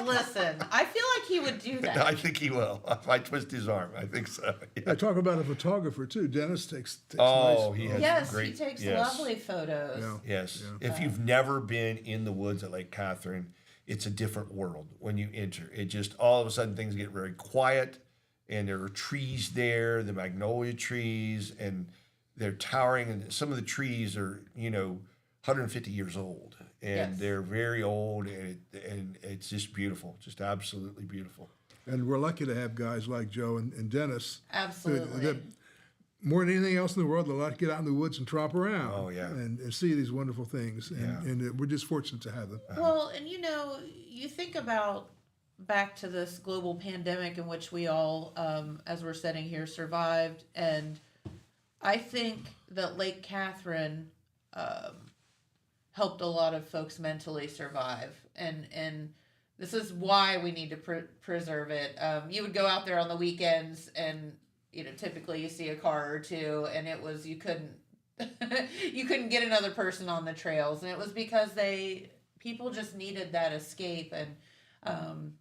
B: Listen, I feel like he would do that.
C: I think he will. If I twist his arm, I think so. Yeah.
D: I talk about a photographer too. Dennis takes
C: Oh,
D: nice.
C: he has
B: Yes,
C: great.
B: he takes
C: yes.
B: lovely photos.
D: Yeah.
C: Yes.
D: Yeah.
C: If you've never been in the woods at Lake Kathrine, it's a different world when you enter. It just all of a sudden things get very quiet, and there are trees there, the magnolia trees, and they're towering. And some of the trees are 150 years old, and
B: Yes.
C: they're very old, and it's just beautiful, just absolutely beautiful.
D: And we're lucky to have guys like Joe and Dennis.
B: Absolutely.
D: that more than anything else in the world, they like to get out in the woods and tromp around.
C: Oh, yeah.
D: And see these wonderful things.
C: Yeah.
D: And we're just fortunate to have them.
B: Well, and you think about back to this global pandemic in which we all, as we're sitting here, survived. And I think that Lake Kathrine helped a lot of folks mentally survive. And this is why we need to preserve it. You would go out there on the weekends and, typically you see a car or two, and it was you couldn't you couldn't get another person on the trails, and it was because people just needed that escape, and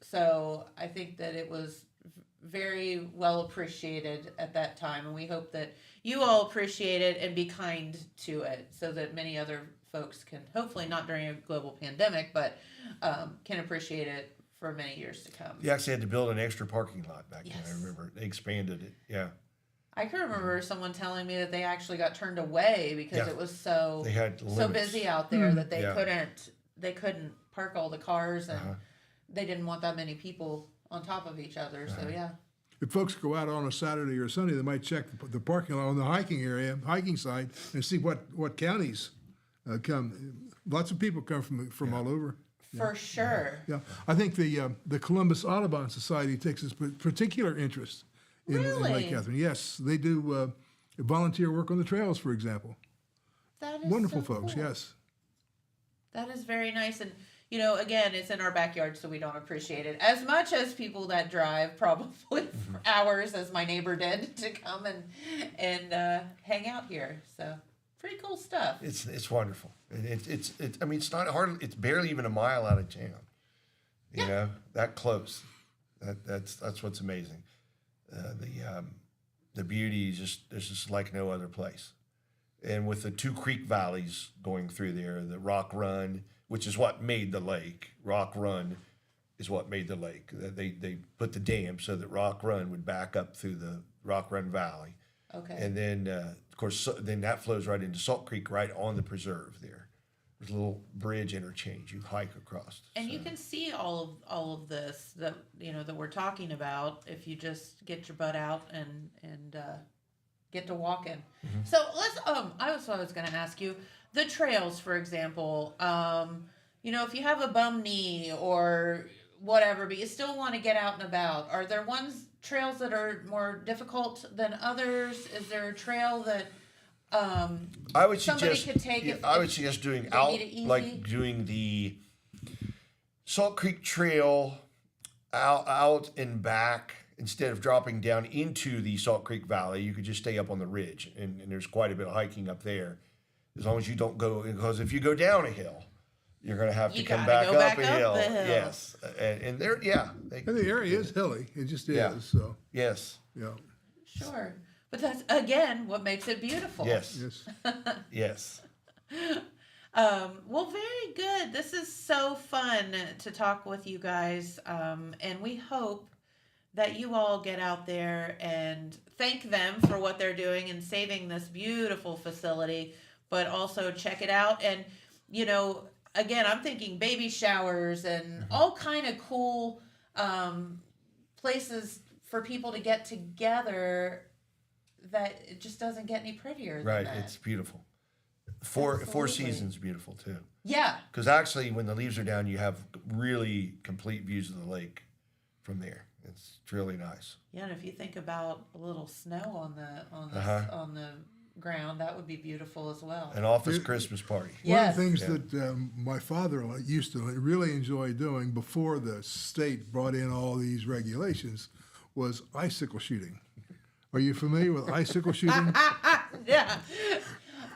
B: so I think that it was very well appreciated at that time, and we hope that you all appreciate it and be kind to it, so that many other folks can, hopefully not during a global pandemic, but can appreciate it for many years to come.
C: You actually had to build an extra parking lot back then.
B: Yes.
C: I remember they expanded it. Yeah.
B: I can remember someone telling me that they actually got turned away because it was so
C: They had
B: so
C: limits.
B: busy out there that they
C: Yeah.
B: couldn't park all the cars, and they didn't want that many people on top of each other. So yeah.
D: If folks go out on a Saturday or Sunday, they might check the parking lot on the hiking side, and see what counties come. Lots of people come from all over.
B: For sure.
D: Yeah, I think the Columbus Audubon Society takes a particular interest in
B: Really?
D: Lake Catherine. Yes, they do volunteer work on the trails, for example.
B: That is
D: Wonderful
B: so
D: folks,
B: cool.
D: yes.
B: That is very nice. And, again, it's in our backyard, so we don't appreciate it as much as people that drive probably for hours, as my neighbor did, to come and hang out here. So pretty cool stuff.
C: It's wonderful. It's I mean, it's not hard. It's barely even a mile out of town. You know, that close. That's what's amazing. The beauty is there's just like no other place. And with the two creek valleys going through there, the Rock Run, which is what made the lake. Rock Run is what made the lake. They put the dam so that Rock Run would back up through the Rock Run Valley.
B: Okay.
C: And then, of course, then that flows right into Salt Creek, right on the preserve there. There's a little bridge interchange you hike across.
B: And you can see all of this that that we're talking about if you just get your butt out and get to walking. So let's I was going to ask you, the trails, for example. If you have a bum knee or whatever, but you still want to get out and about, are there trails that are more difficult than others? Is there a trail that
C: I would
B: somebody
C: suggest,
B: could take
C: I would suggest doing doing the Salt Creek Trail out and back instead of dropping down into the Salt Creek Valley. You could just stay up on the ridge, and there's quite a bit of hiking up there. As long as you don't go, because if you go down a hill, you're going to have to come back up a hill. Yes, and there,
D: And the area is hilly. It just is.
C: Yeah.
D: So
C: yes,
D: yeah.
B: Sure. But that's, again, what makes it beautiful.
C: yes,
D: Yes.
C: yes.
B: Well, very good. This is so fun to talk with you guys. And we hope that you all get out there and thank them for what they're doing and saving this beautiful facility, but also check it out. And, again, I'm thinking baby showers and all kind of cool places for people to get together that it just doesn't get any prettier than
C: Right,
B: that.
C: it's beautiful. Four
B: Absolutely.
C: Seasons beautiful too.
B: Yeah.
C: Because actually, when the leaves are down, you have really complete views of the lake from there. It's really nice.
B: Yeah, and if you think about a little snow on the on the ground, that would be beautiful as well.
C: An office Christmas party.
D: One
B: Yes.
D: of the things that my father used to really enjoy doing before the state brought in all these regulations was icicle shooting. Are you familiar with icicle shooting?
B: Yeah.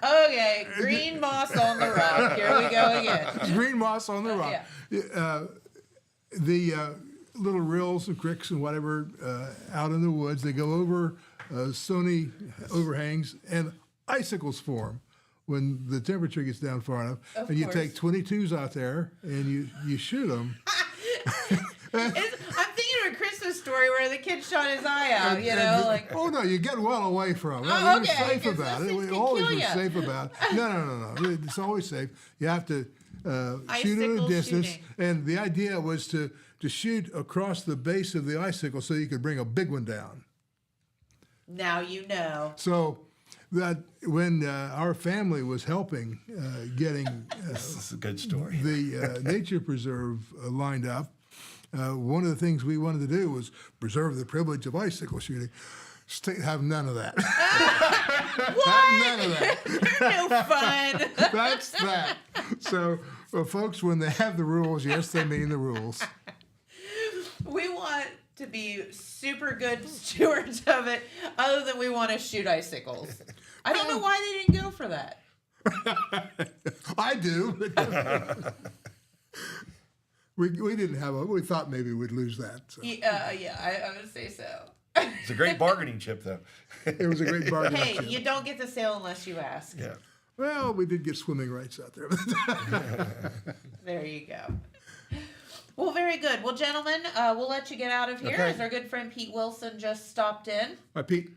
B: Okay, green moss on the rock. Here we go again.
D: Green moss on the rock. The little rills and creeks and whatever out in the woods, they go over stony overhangs, and icicles form when the temperature gets down far enough.
B: Of
D: and you
B: course.
D: take 22s out there and you shoot them.
B: I'm thinking of a Christmas story where the kid shot his eye out, like.
D: Oh no, you get well away from it.
B: Oh,
D: We were
B: okay,
D: safe
B: because
D: about
B: those
D: it.
B: things
D: We
B: can
D: always
B: kill
D: were
B: ya.
D: safe about it. No. It's always safe. You have to shoot at a
B: Icicle
D: distance,
B: shooting.
D: and the idea was to shoot across the base of the icicle so you could bring a big one down.
B: Now you know.
D: So that when our family was helping getting
C: This is a good story.
D: the nature preserve lined up, one of the things we wanted to do was preserve the privilege of icicle shooting. Have none of that. Have none of that.
B: No fun.
D: That's that. So, folks, when they have the rules, yes, they mean the rules.
B: We want to be super good stewards of it, other than we want to shoot icicles. I don't know why they didn't go for that.
D: I do. We didn't have we thought maybe we'd lose that. So.
B: Yeah, I would say so.
C: It's a great bargaining chip, though.
D: It was a great bargain.
B: Hey, you don't get to sail unless you ask.
C: Yeah.
D: Well, we did get swimming rights out there.
B: There you go. Well, very good. Well, gentlemen, we'll let you get out of here
C: Okay.
B: as our good friend Pete Wilson just stopped in.
D: Hi, Pete.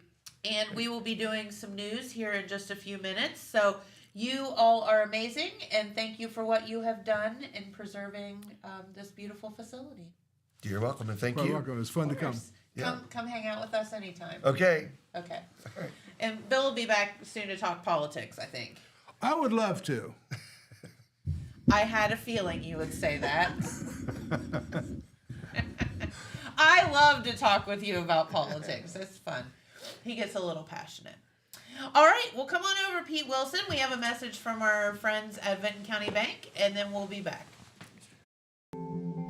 B: And we will be doing some news here in just a few minutes. So you all are amazing, and thank you for what you have done in preserving this beautiful facility.
C: You're welcome, and thank
D: Well,
C: you.
D: welcome. It was fun to
B: Of
D: come.
B: course.
C: Yeah.
B: Come hang out with us anytime.
C: Okay.
B: Okay.
C: All right.
B: And Bill will be back soon to talk politics, I think.
D: I would love to.
B: I had a feeling you would say that. I love to talk with you about politics. It's fun. He gets a little passionate. All right, well, come on over, Pete Wilson. We have a message from our friends at Vinton County Bank, and then we'll be back.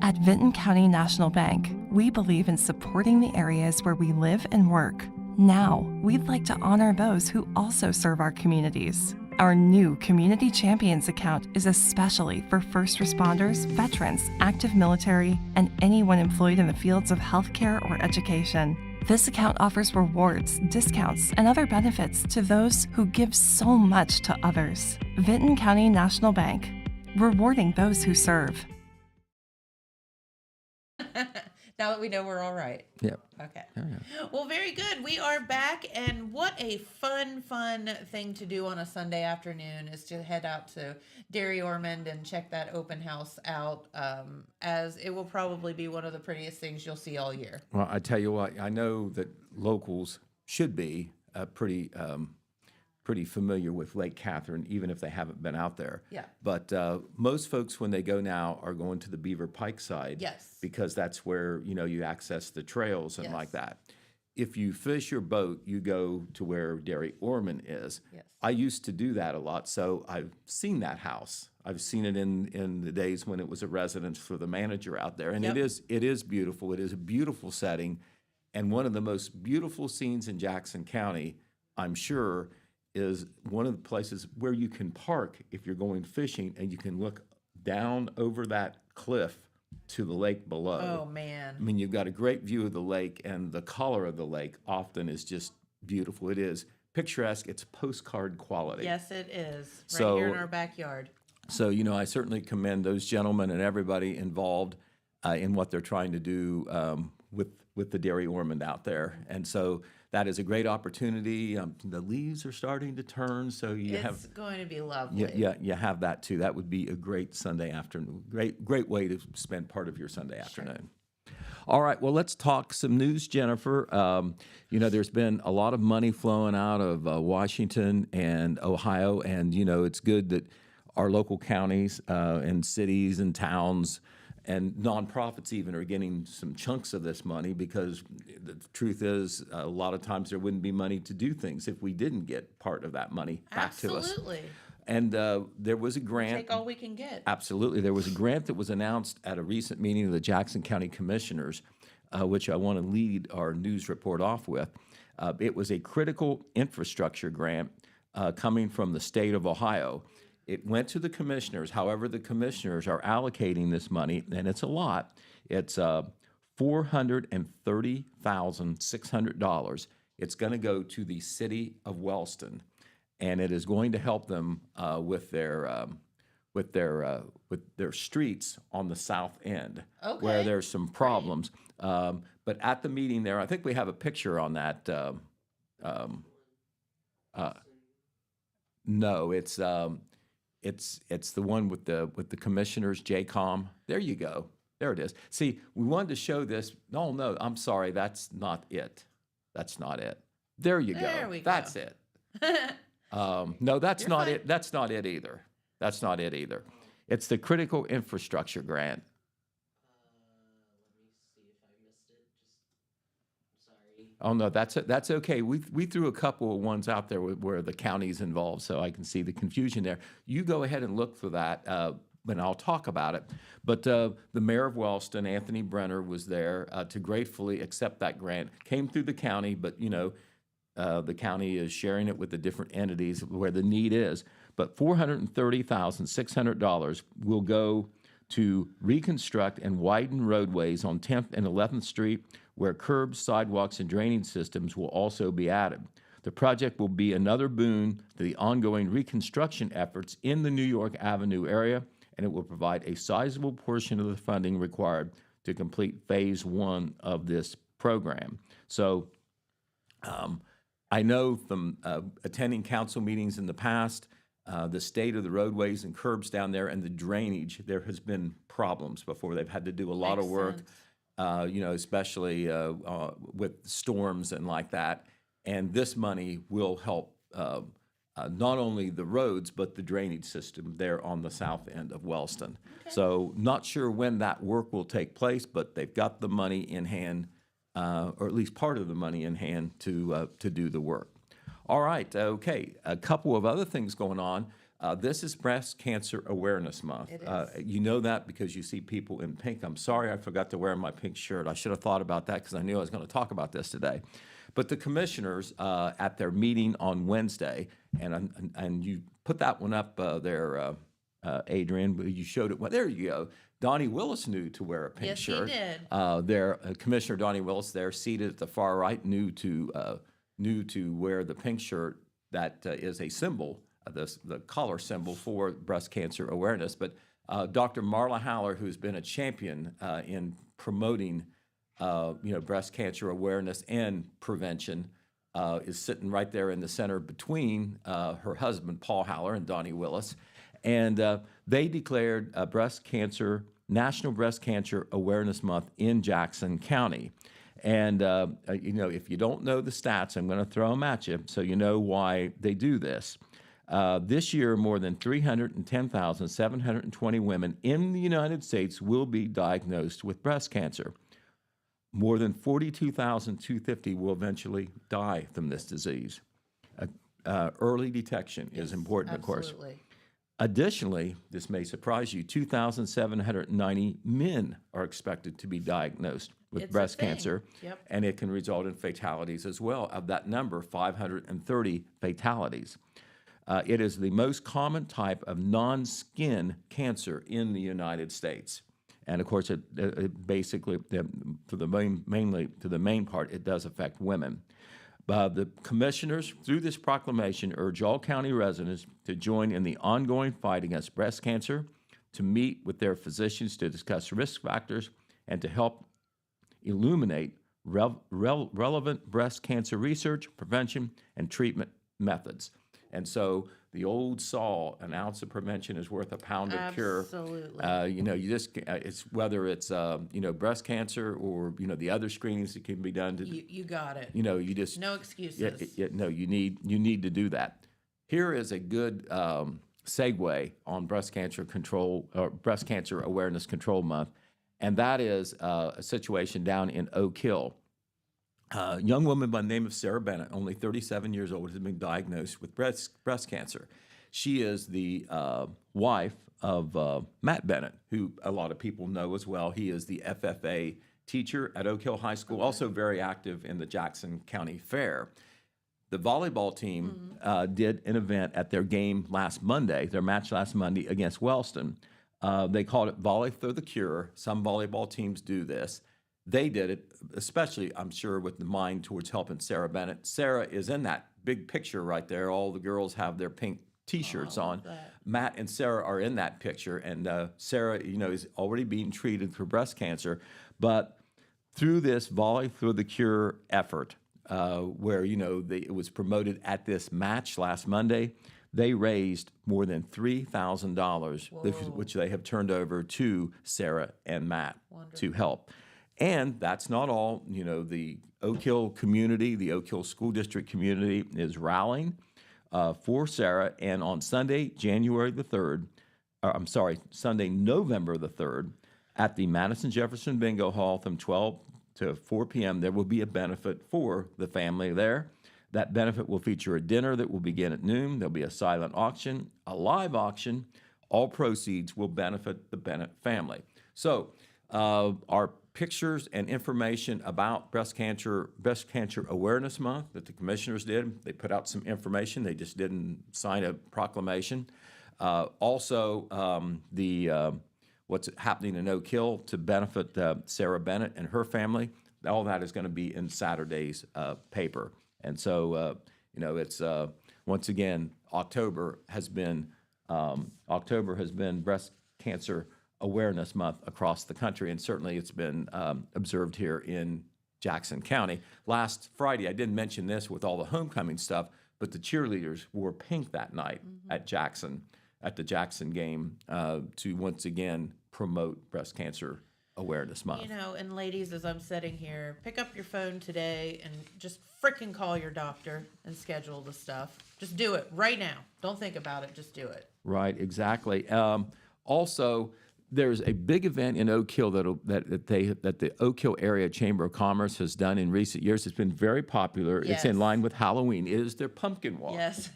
F: At Vinton County National Bank, we believe in supporting the areas where we live and work. Now, we'd like to honor those who also serve our communities. Our new Community Champions account is especially for first responders, veterans, active military, and anyone employed in the fields of healthcare or education. This account offers rewards, discounts, and other benefits to those who give so much to others. Vinton County National Bank, rewarding those who serve.
B: Now that we know we're all right.
A: Yep.
B: Okay. Well, very good. We are back, and what a fun thing to do on a Sunday afternoon is to head out to Dairy Ormond and check that open house out, as it will probably be one of the prettiest things you'll see all year.
G: Well, I tell you what, I know that locals should be pretty familiar with Lake Kathrine, even if they haven't been out there.
B: Yeah.
G: But most folks, when they go now, are going to the Beaver Pike side.
B: Yes.
G: Because that's where, you access the trails and
B: Yes.
G: like that. If you fish your boat, you go to where Dairy Ormond is.
B: Yes.
G: I used to do that a lot, so I've seen that house. I've seen it in the days when it was a residence for the manager out there, and
B: Yep.
G: it is beautiful. It is a beautiful setting, and one of the most beautiful scenes in Jackson County, I'm sure, is one of the places where you can park if you're going fishing, and you can look down over that cliff to the lake below.
B: Oh, man.
G: I mean, you've got a great view of the lake, and the color of the lake often is just beautiful. It is picturesque. It's postcard quality.
B: Yes, it is. Right
G: So-
B: here in our backyard.
G: So, I certainly commend those gentlemen and everybody involved in what they're trying to do with the Dairy Ormond out there. And so that is a great opportunity. The leaves are starting to turn, so you
B: It's going to be lovely.
G: you have that too. That would be a great Sunday afternoon. Great way to spend part of your Sunday afternoon. All right, well, let's talk some news, Jennifer. There's been a lot of money flowing out of Washington and Ohio, and, it's good that our local counties and cities and towns and nonprofits even are getting some chunks of this money, because the truth is a lot of times there wouldn't be money to do things if we didn't get part of that money back to us.
B: Absolutely.
G: And there was a grant.
B: Take all we can get.
G: Absolutely. There was a grant that was announced at a recent meeting of the Jackson County Commissioners, which I want to lead our news report off with. It was a critical infrastructure grant coming from the state of Ohio. It went to the commissioners. However, the commissioners are allocating this money, and it's a lot. It's $430,600. It's going to go to the city of Wellston, and it is going to help them with their streets on the south end, where
B: Okay.
G: there's some problems. But at the meeting there, I think we have a picture on that. No, it's the one with the commissioners, JCOM. There you go. There it is. See, we wanted to show this. No, I'm sorry. That's not it. That's not it. There you go.
B: There we go.
G: That's it. No, that's
B: You're
G: not
B: fine.
G: it. That's not it either. That's not it either. It's the critical infrastructure grant.
H: Let me see if I missed it. I'm sorry.
G: Oh, no, that's okay. We threw a couple of ones out there where the county's involved, so I can see the confusion there. You go ahead and look for that. and I'll talk about it. But the mayor of Wellston, Anthony Brenner, was there to gratefully accept that grant. Came through the county, but the county is sharing it with the different entities where the need is. But $430,600 will go to reconstruct and widen roadways on 10th and 11th Street, where curbs, sidewalks, and drainage systems will also be added. The project will be another boon to the ongoing reconstruction efforts in the New York Avenue area, and it will provide a sizable portion of the funding required to complete phase 1 of this program. So I know from attending council meetings in the past, the state of the roadways and curbs down there and the drainage, there has been problems before. They've had to do a lot of work, especially with storms and like that. And this money will help not only the roads, but the drainage system there on the south end of Wellston. Okay. So not sure when that work will take place, but they've got the money in hand, or at least part of the money in hand to do the work. All right, okay, a couple of other things going on. This is Breast Cancer Awareness Month.
B: It is.
G: You know that because you see people in pink. I'm sorry I forgot to wear my pink shirt. I should have thought about that because I knew I was going to talk about this today. But the commissioners at their meeting on Wednesday, and you put that one up there, Adrian, but you showed it. Well, there you go. Donnie Willis knew to wear a pink shirt.
B: Yes, he did.
G: There, Commissioner Donnie Willis there, seated at the far right, knew to wear the pink shirt that is a symbol, the collar symbol for breast cancer awareness. But Dr. Marla Haller, who's been a champion in promoting breast cancer awareness and prevention, is sitting right there in the center between her husband, Paul Haller, and Donnie Willis. And they declared National Breast Cancer Awareness Month in Jackson County. And, if you don't know the stats, I'm going to throw them at you so you know why they do this. This year, more than 310,720 women in the United States will be diagnosed with breast cancer. More than 42,250 will eventually die from this disease. Early detection is important, of course.
B: Absolutely.
G: Additionally, this may surprise you, 2,790 men are expected to be diagnosed with
B: It's a
G: breast
B: thing.
G: cancer,
B: Yep.
G: and it can result in fatalities as well. Of that number, 530 fatalities. It is the most common type of non-skin cancer in the United States. And of course, it basically, mainly to the main part, it does affect women. The commissioners, through this proclamation, urge all county residents to join in the ongoing fight against breast cancer, to meet with their physicians to discuss risk factors, and to help illuminate relevant breast cancer research, prevention, and treatment methods. And so the old saw, an ounce of prevention is worth a pound of cure.
B: Absolutely.
G: It's whether it's breast cancer or the other screenings that can be done to.
B: You got it.
G: You just
B: No excuses.
G: you need to do that. Here is a good segue on breast cancer control or breast cancer awareness control month, and that is a situation down in Oak Hill. A young woman by the name of Sarah Bennett, only 37 years old, has been diagnosed with breast cancer. She is the wife of Matt Bennett, who a lot of people know as well. He is the FFA teacher at Oak Hill High School, also very active in the Jackson County Fair. The volleyball team did an event at their game last Monday, their match last Monday against Wellston. They called it Volley for the Cure. Some volleyball teams do this. They did it, especially, I'm sure, with the mind towards helping Sarah Bennett. Sarah is in that big picture right there. All the girls have their pink T-shirts on. Matt and Sarah are in that picture, and Sarah, is already being treated for breast cancer. But through this Volley for the Cure effort, where it was promoted at this match last Monday, they raised more than $3,000, which they have turned over to Sarah and Matt to help. And that's not all. The Oak Hill community, the Oak Hill School District community is rallying for Sarah. And on Sunday, November the 3rd, at the Madison Jefferson Bingo Hall from 12 to 4 p.m., there will be a benefit for the family there. That benefit will feature a dinner that will begin at noon. There'll be a silent auction, a live auction. All proceeds will benefit the Bennett family. So our pictures and information about Breast Cancer Awareness Month that the commissioners did, they put out some information. They just didn't sign a proclamation. Also, what's happening in Oak Hill to benefit Sarah Bennett and her family. All that is going to be in Saturday's paper. And so, it's once again, October has been Breast Cancer Awareness Month across the country, and certainly it's been observed here in Jackson County. Last Friday, I didn't mention this with all the homecoming stuff, but the cheerleaders wore pink that night at the Jackson game to once again promote Breast Cancer Awareness Month.
B: And ladies, as I'm sitting here, pick up your phone today and just frickin' call your doctor and schedule the stuff. Just do it right now. Don't think about it. Just do it.
G: Right, exactly. Also, there's a big event in Oak Hill that the Oak Hill Area Chamber of Commerce has done in recent years. It's been very popular.
B: Yes.
G: It's in line with Halloween. It is their pumpkin walk.
B: Yes.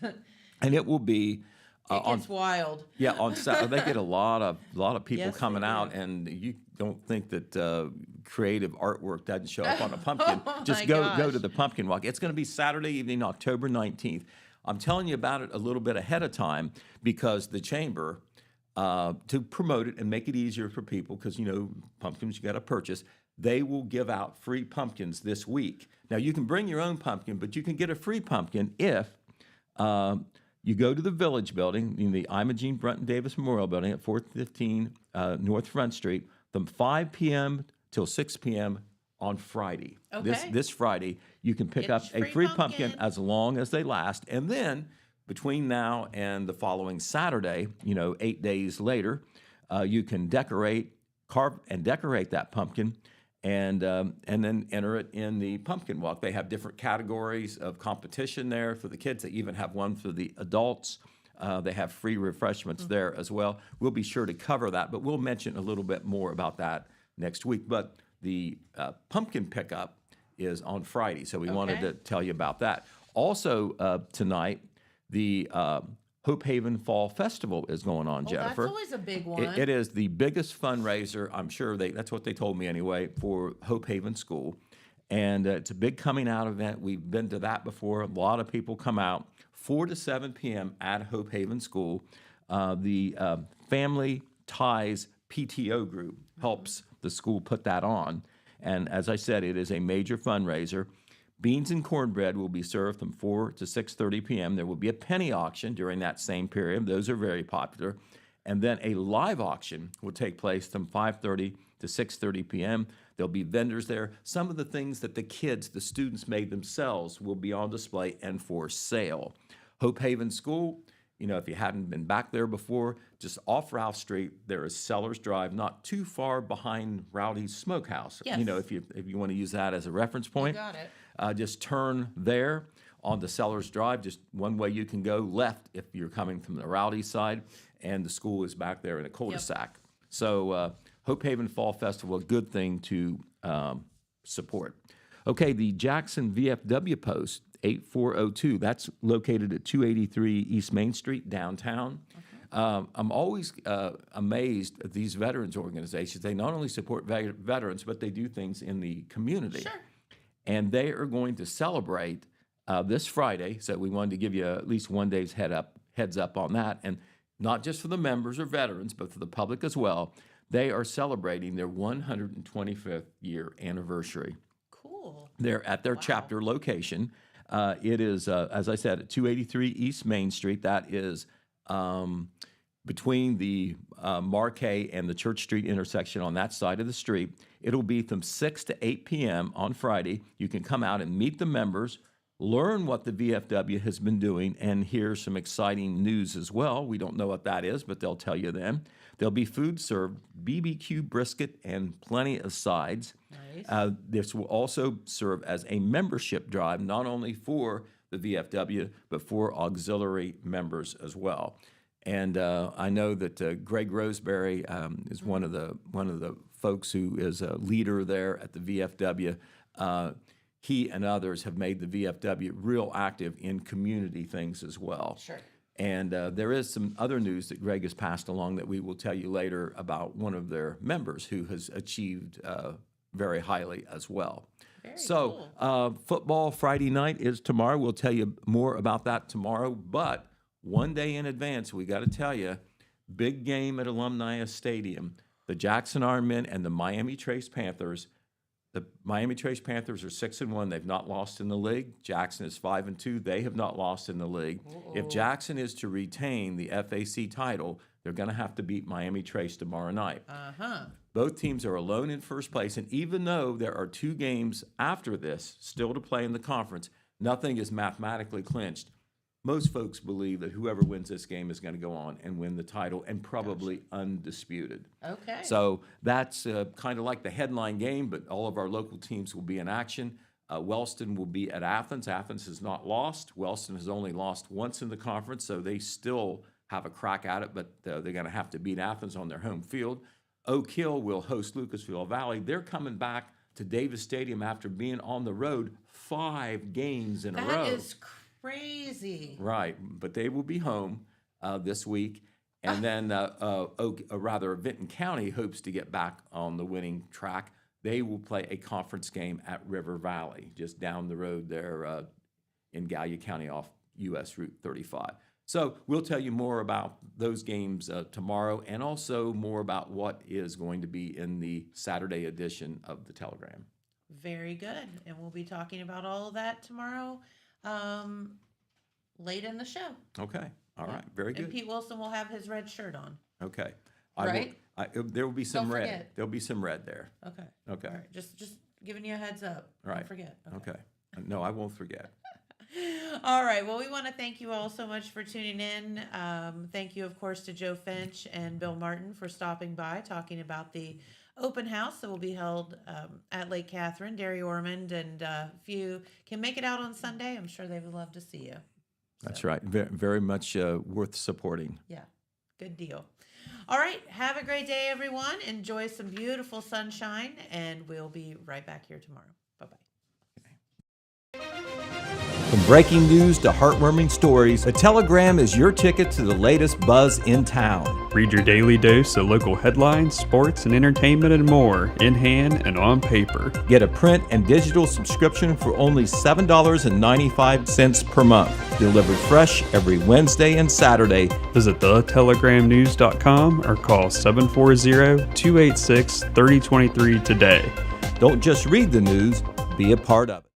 G: And it will be
B: It gets wild.
G: Yeah, on Saturday they get a lot of people
B: Yes,
G: coming
B: they do.
G: out, and you don't think that creative artwork doesn't show up on a pumpkin.
B: Oh,
G: Just
B: my
G: go
B: gosh.
G: to the pumpkin walk. It's going to be Saturday evening, October 19th. I'm telling you about it a little bit ahead of time because the chamber, to promote it and make it easier for people, because pumpkins you got to purchase. They will give out free pumpkins this week. Now you can bring your own pumpkin, but you can get a free pumpkin if you go to the Village Building, in the Imogene Brunton Davis Memorial Building at 415 North Front Street, from 5 p.m. till 6 p.m. on Friday.
B: Okay.
G: This Friday, you can pick
B: Get
G: up
B: your
G: a
B: free
G: free pumpkin
B: pumpkin.
G: as long as they last. And then between now and the following Saturday, 8 days later, you can carve and decorate that pumpkin and then enter it in the pumpkin walk. They have different categories of competition there for the kids. They even have one for the adults. They have free refreshments there as well. We'll be sure to cover that, but we'll mention a little bit more about that next week. But the pumpkin pickup is on Friday, so we wanted to tell you about that. Also tonight, the Hope Haven Fall Festival is going on, Jennifer.
B: That's always a big one.
G: It is the biggest fundraiser, I'm sure that's what they told me anyway, for Hope Haven School. And it's a big coming out event. We've been to that before. A lot of people come out, 4 to 7 p.m. at Hope Haven School. The Family Ties PTO group helps the school put that on. And as I said, it is a major fundraiser. Beans and cornbread will be served from 4 to 6:30 p.m. There will be a penny auction during that same period. Those are very popular. And then a live auction will take place from 5:30 to 6:30 p.m. There'll be vendors there. Some of the things that the students made themselves will be on display and for sale. Hope Haven School, if you hadn't been back there before, just off Ralph Street, there is Sellers Drive, not too far behind Rowdy's Smokehouse.
B: Yes.
G: If you want to use that as a reference point.
B: You got it.
G: Just turn there on the Sellers Drive. Just one way you can go left if you're coming from the Rowdy side, and the school is back there in a cul-de-sac. So Hope Haven Fall Festival, a good thing to support. Okay, the Jackson VFW Post, 8402, that's located at 283 East Main Street, downtown. I'm always amazed at these veterans organizations. They not only support veterans, but they do things in the community.
B: Sure.
G: And they are going to celebrate this Friday, so we wanted to give you at least one day's heads up on that. And not just for the members or veterans, but for the public as well. They are celebrating their 125th year anniversary.
B: Cool.
G: They're at their chapter location. It is, as I said, at 283 East Main Street. That is between the Marquet and the Church Street intersection on that side of the street. It'll be from 6 to 8 p.m. on Friday. You can come out and meet the members, learn what the VFW has been doing, and hear some exciting news as well. We don't know what that is, but they'll tell you then. There'll be food served, BBQ brisket, and plenty of sides.
B: Nice.
G: This will also serve as a membership drive, not only for the VFW, but for auxiliary members as well. And I know that Greg Roseberry is one of the folks who is a leader there at the VFW. He and others have made the VFW real active in community things as well.
B: Sure.
G: And there is some other news that Greg has passed along that we will tell you later about one of their members who has achieved very highly as well.
B: Very
G: So
B: cool.
G: football Friday night is tomorrow. We'll tell you more about that tomorrow. But one day in advance, we got to tell you, big game at Alumni Stadium. The Jackson Ironmen and the Miami Trace Panthers. The Miami Trace Panthers are 6-1. They've not lost in the league. Jackson is 5-2. They have not lost in the league. If Jackson is to retain the FAC title, they're going to have to beat Miami Trace tomorrow night. Both teams are alone in first place, and even though there are 2 games after this still to play in the conference, nothing is mathematically clinched. Most folks believe that whoever wins this game is going to go on and win the title, and probably undisputed.
B: Okay.
G: So that's kind of like the headline game, but all of our local teams will be in action. Wellston will be at Athens. Athens has not lost. Wellston has only lost once in the conference, so they still have a crack at it, but they're going to have to beat Athens on their home field. Oak Hill will host Lucasville Valley. They're coming back to Davis Stadium after being on the road 5 games in a row.
B: That is crazy.
G: Right, but they will be home this week. And then Vinton County hopes to get back on the winning track. They will play a conference game at River Valley, just down the road there in Gallia County off US Route 35. So we'll tell you more about those games tomorrow, and also more about what is going to be in the Saturday edition of the Telegram.
B: Very good. And we'll be talking about all of that tomorrow late in the show.
G: Okay. All right. Very good.
B: And Pete Wilson will have his red shirt on.
G: Okay.
B: Right?
G: There will be some
B: Don't
G: red.
B: forget.
G: There'll be some red there.
B: Okay.
G: Okay.
B: All right. Just giving you a heads up.
G: Right.
B: Don't forget.
G: Okay. No, I won't forget.
B: All right. Well, we want to thank you all so much for tuning in. Thank you, of course, to Joe Finch and Bill Martin for stopping by, talking about the open house that will be held at Lake Kathrine, Derry Ormond. And if you can make it out on Sunday, I'm sure they would love to see you.
G: That's right. Very, very much worth supporting.
B: Yeah. Good deal. All right. Have a great day, everyone. Enjoy some beautiful sunshine, and we'll be right back here tomorrow. Bye-bye.
G: From breaking news to heartwarming stories, the Telegram is your ticket to the latest buzz in town.
I: Read your daily dose of local headlines, sports, and entertainment and more, in hand and on paper.
G: Get a print and digital subscription for only $7.95 per month. Delivered fresh every Wednesday and Saturday.
I: Visit thetelegramnews.com or call 740-286-3023 today.
G: Don't just read the news, be a part of it.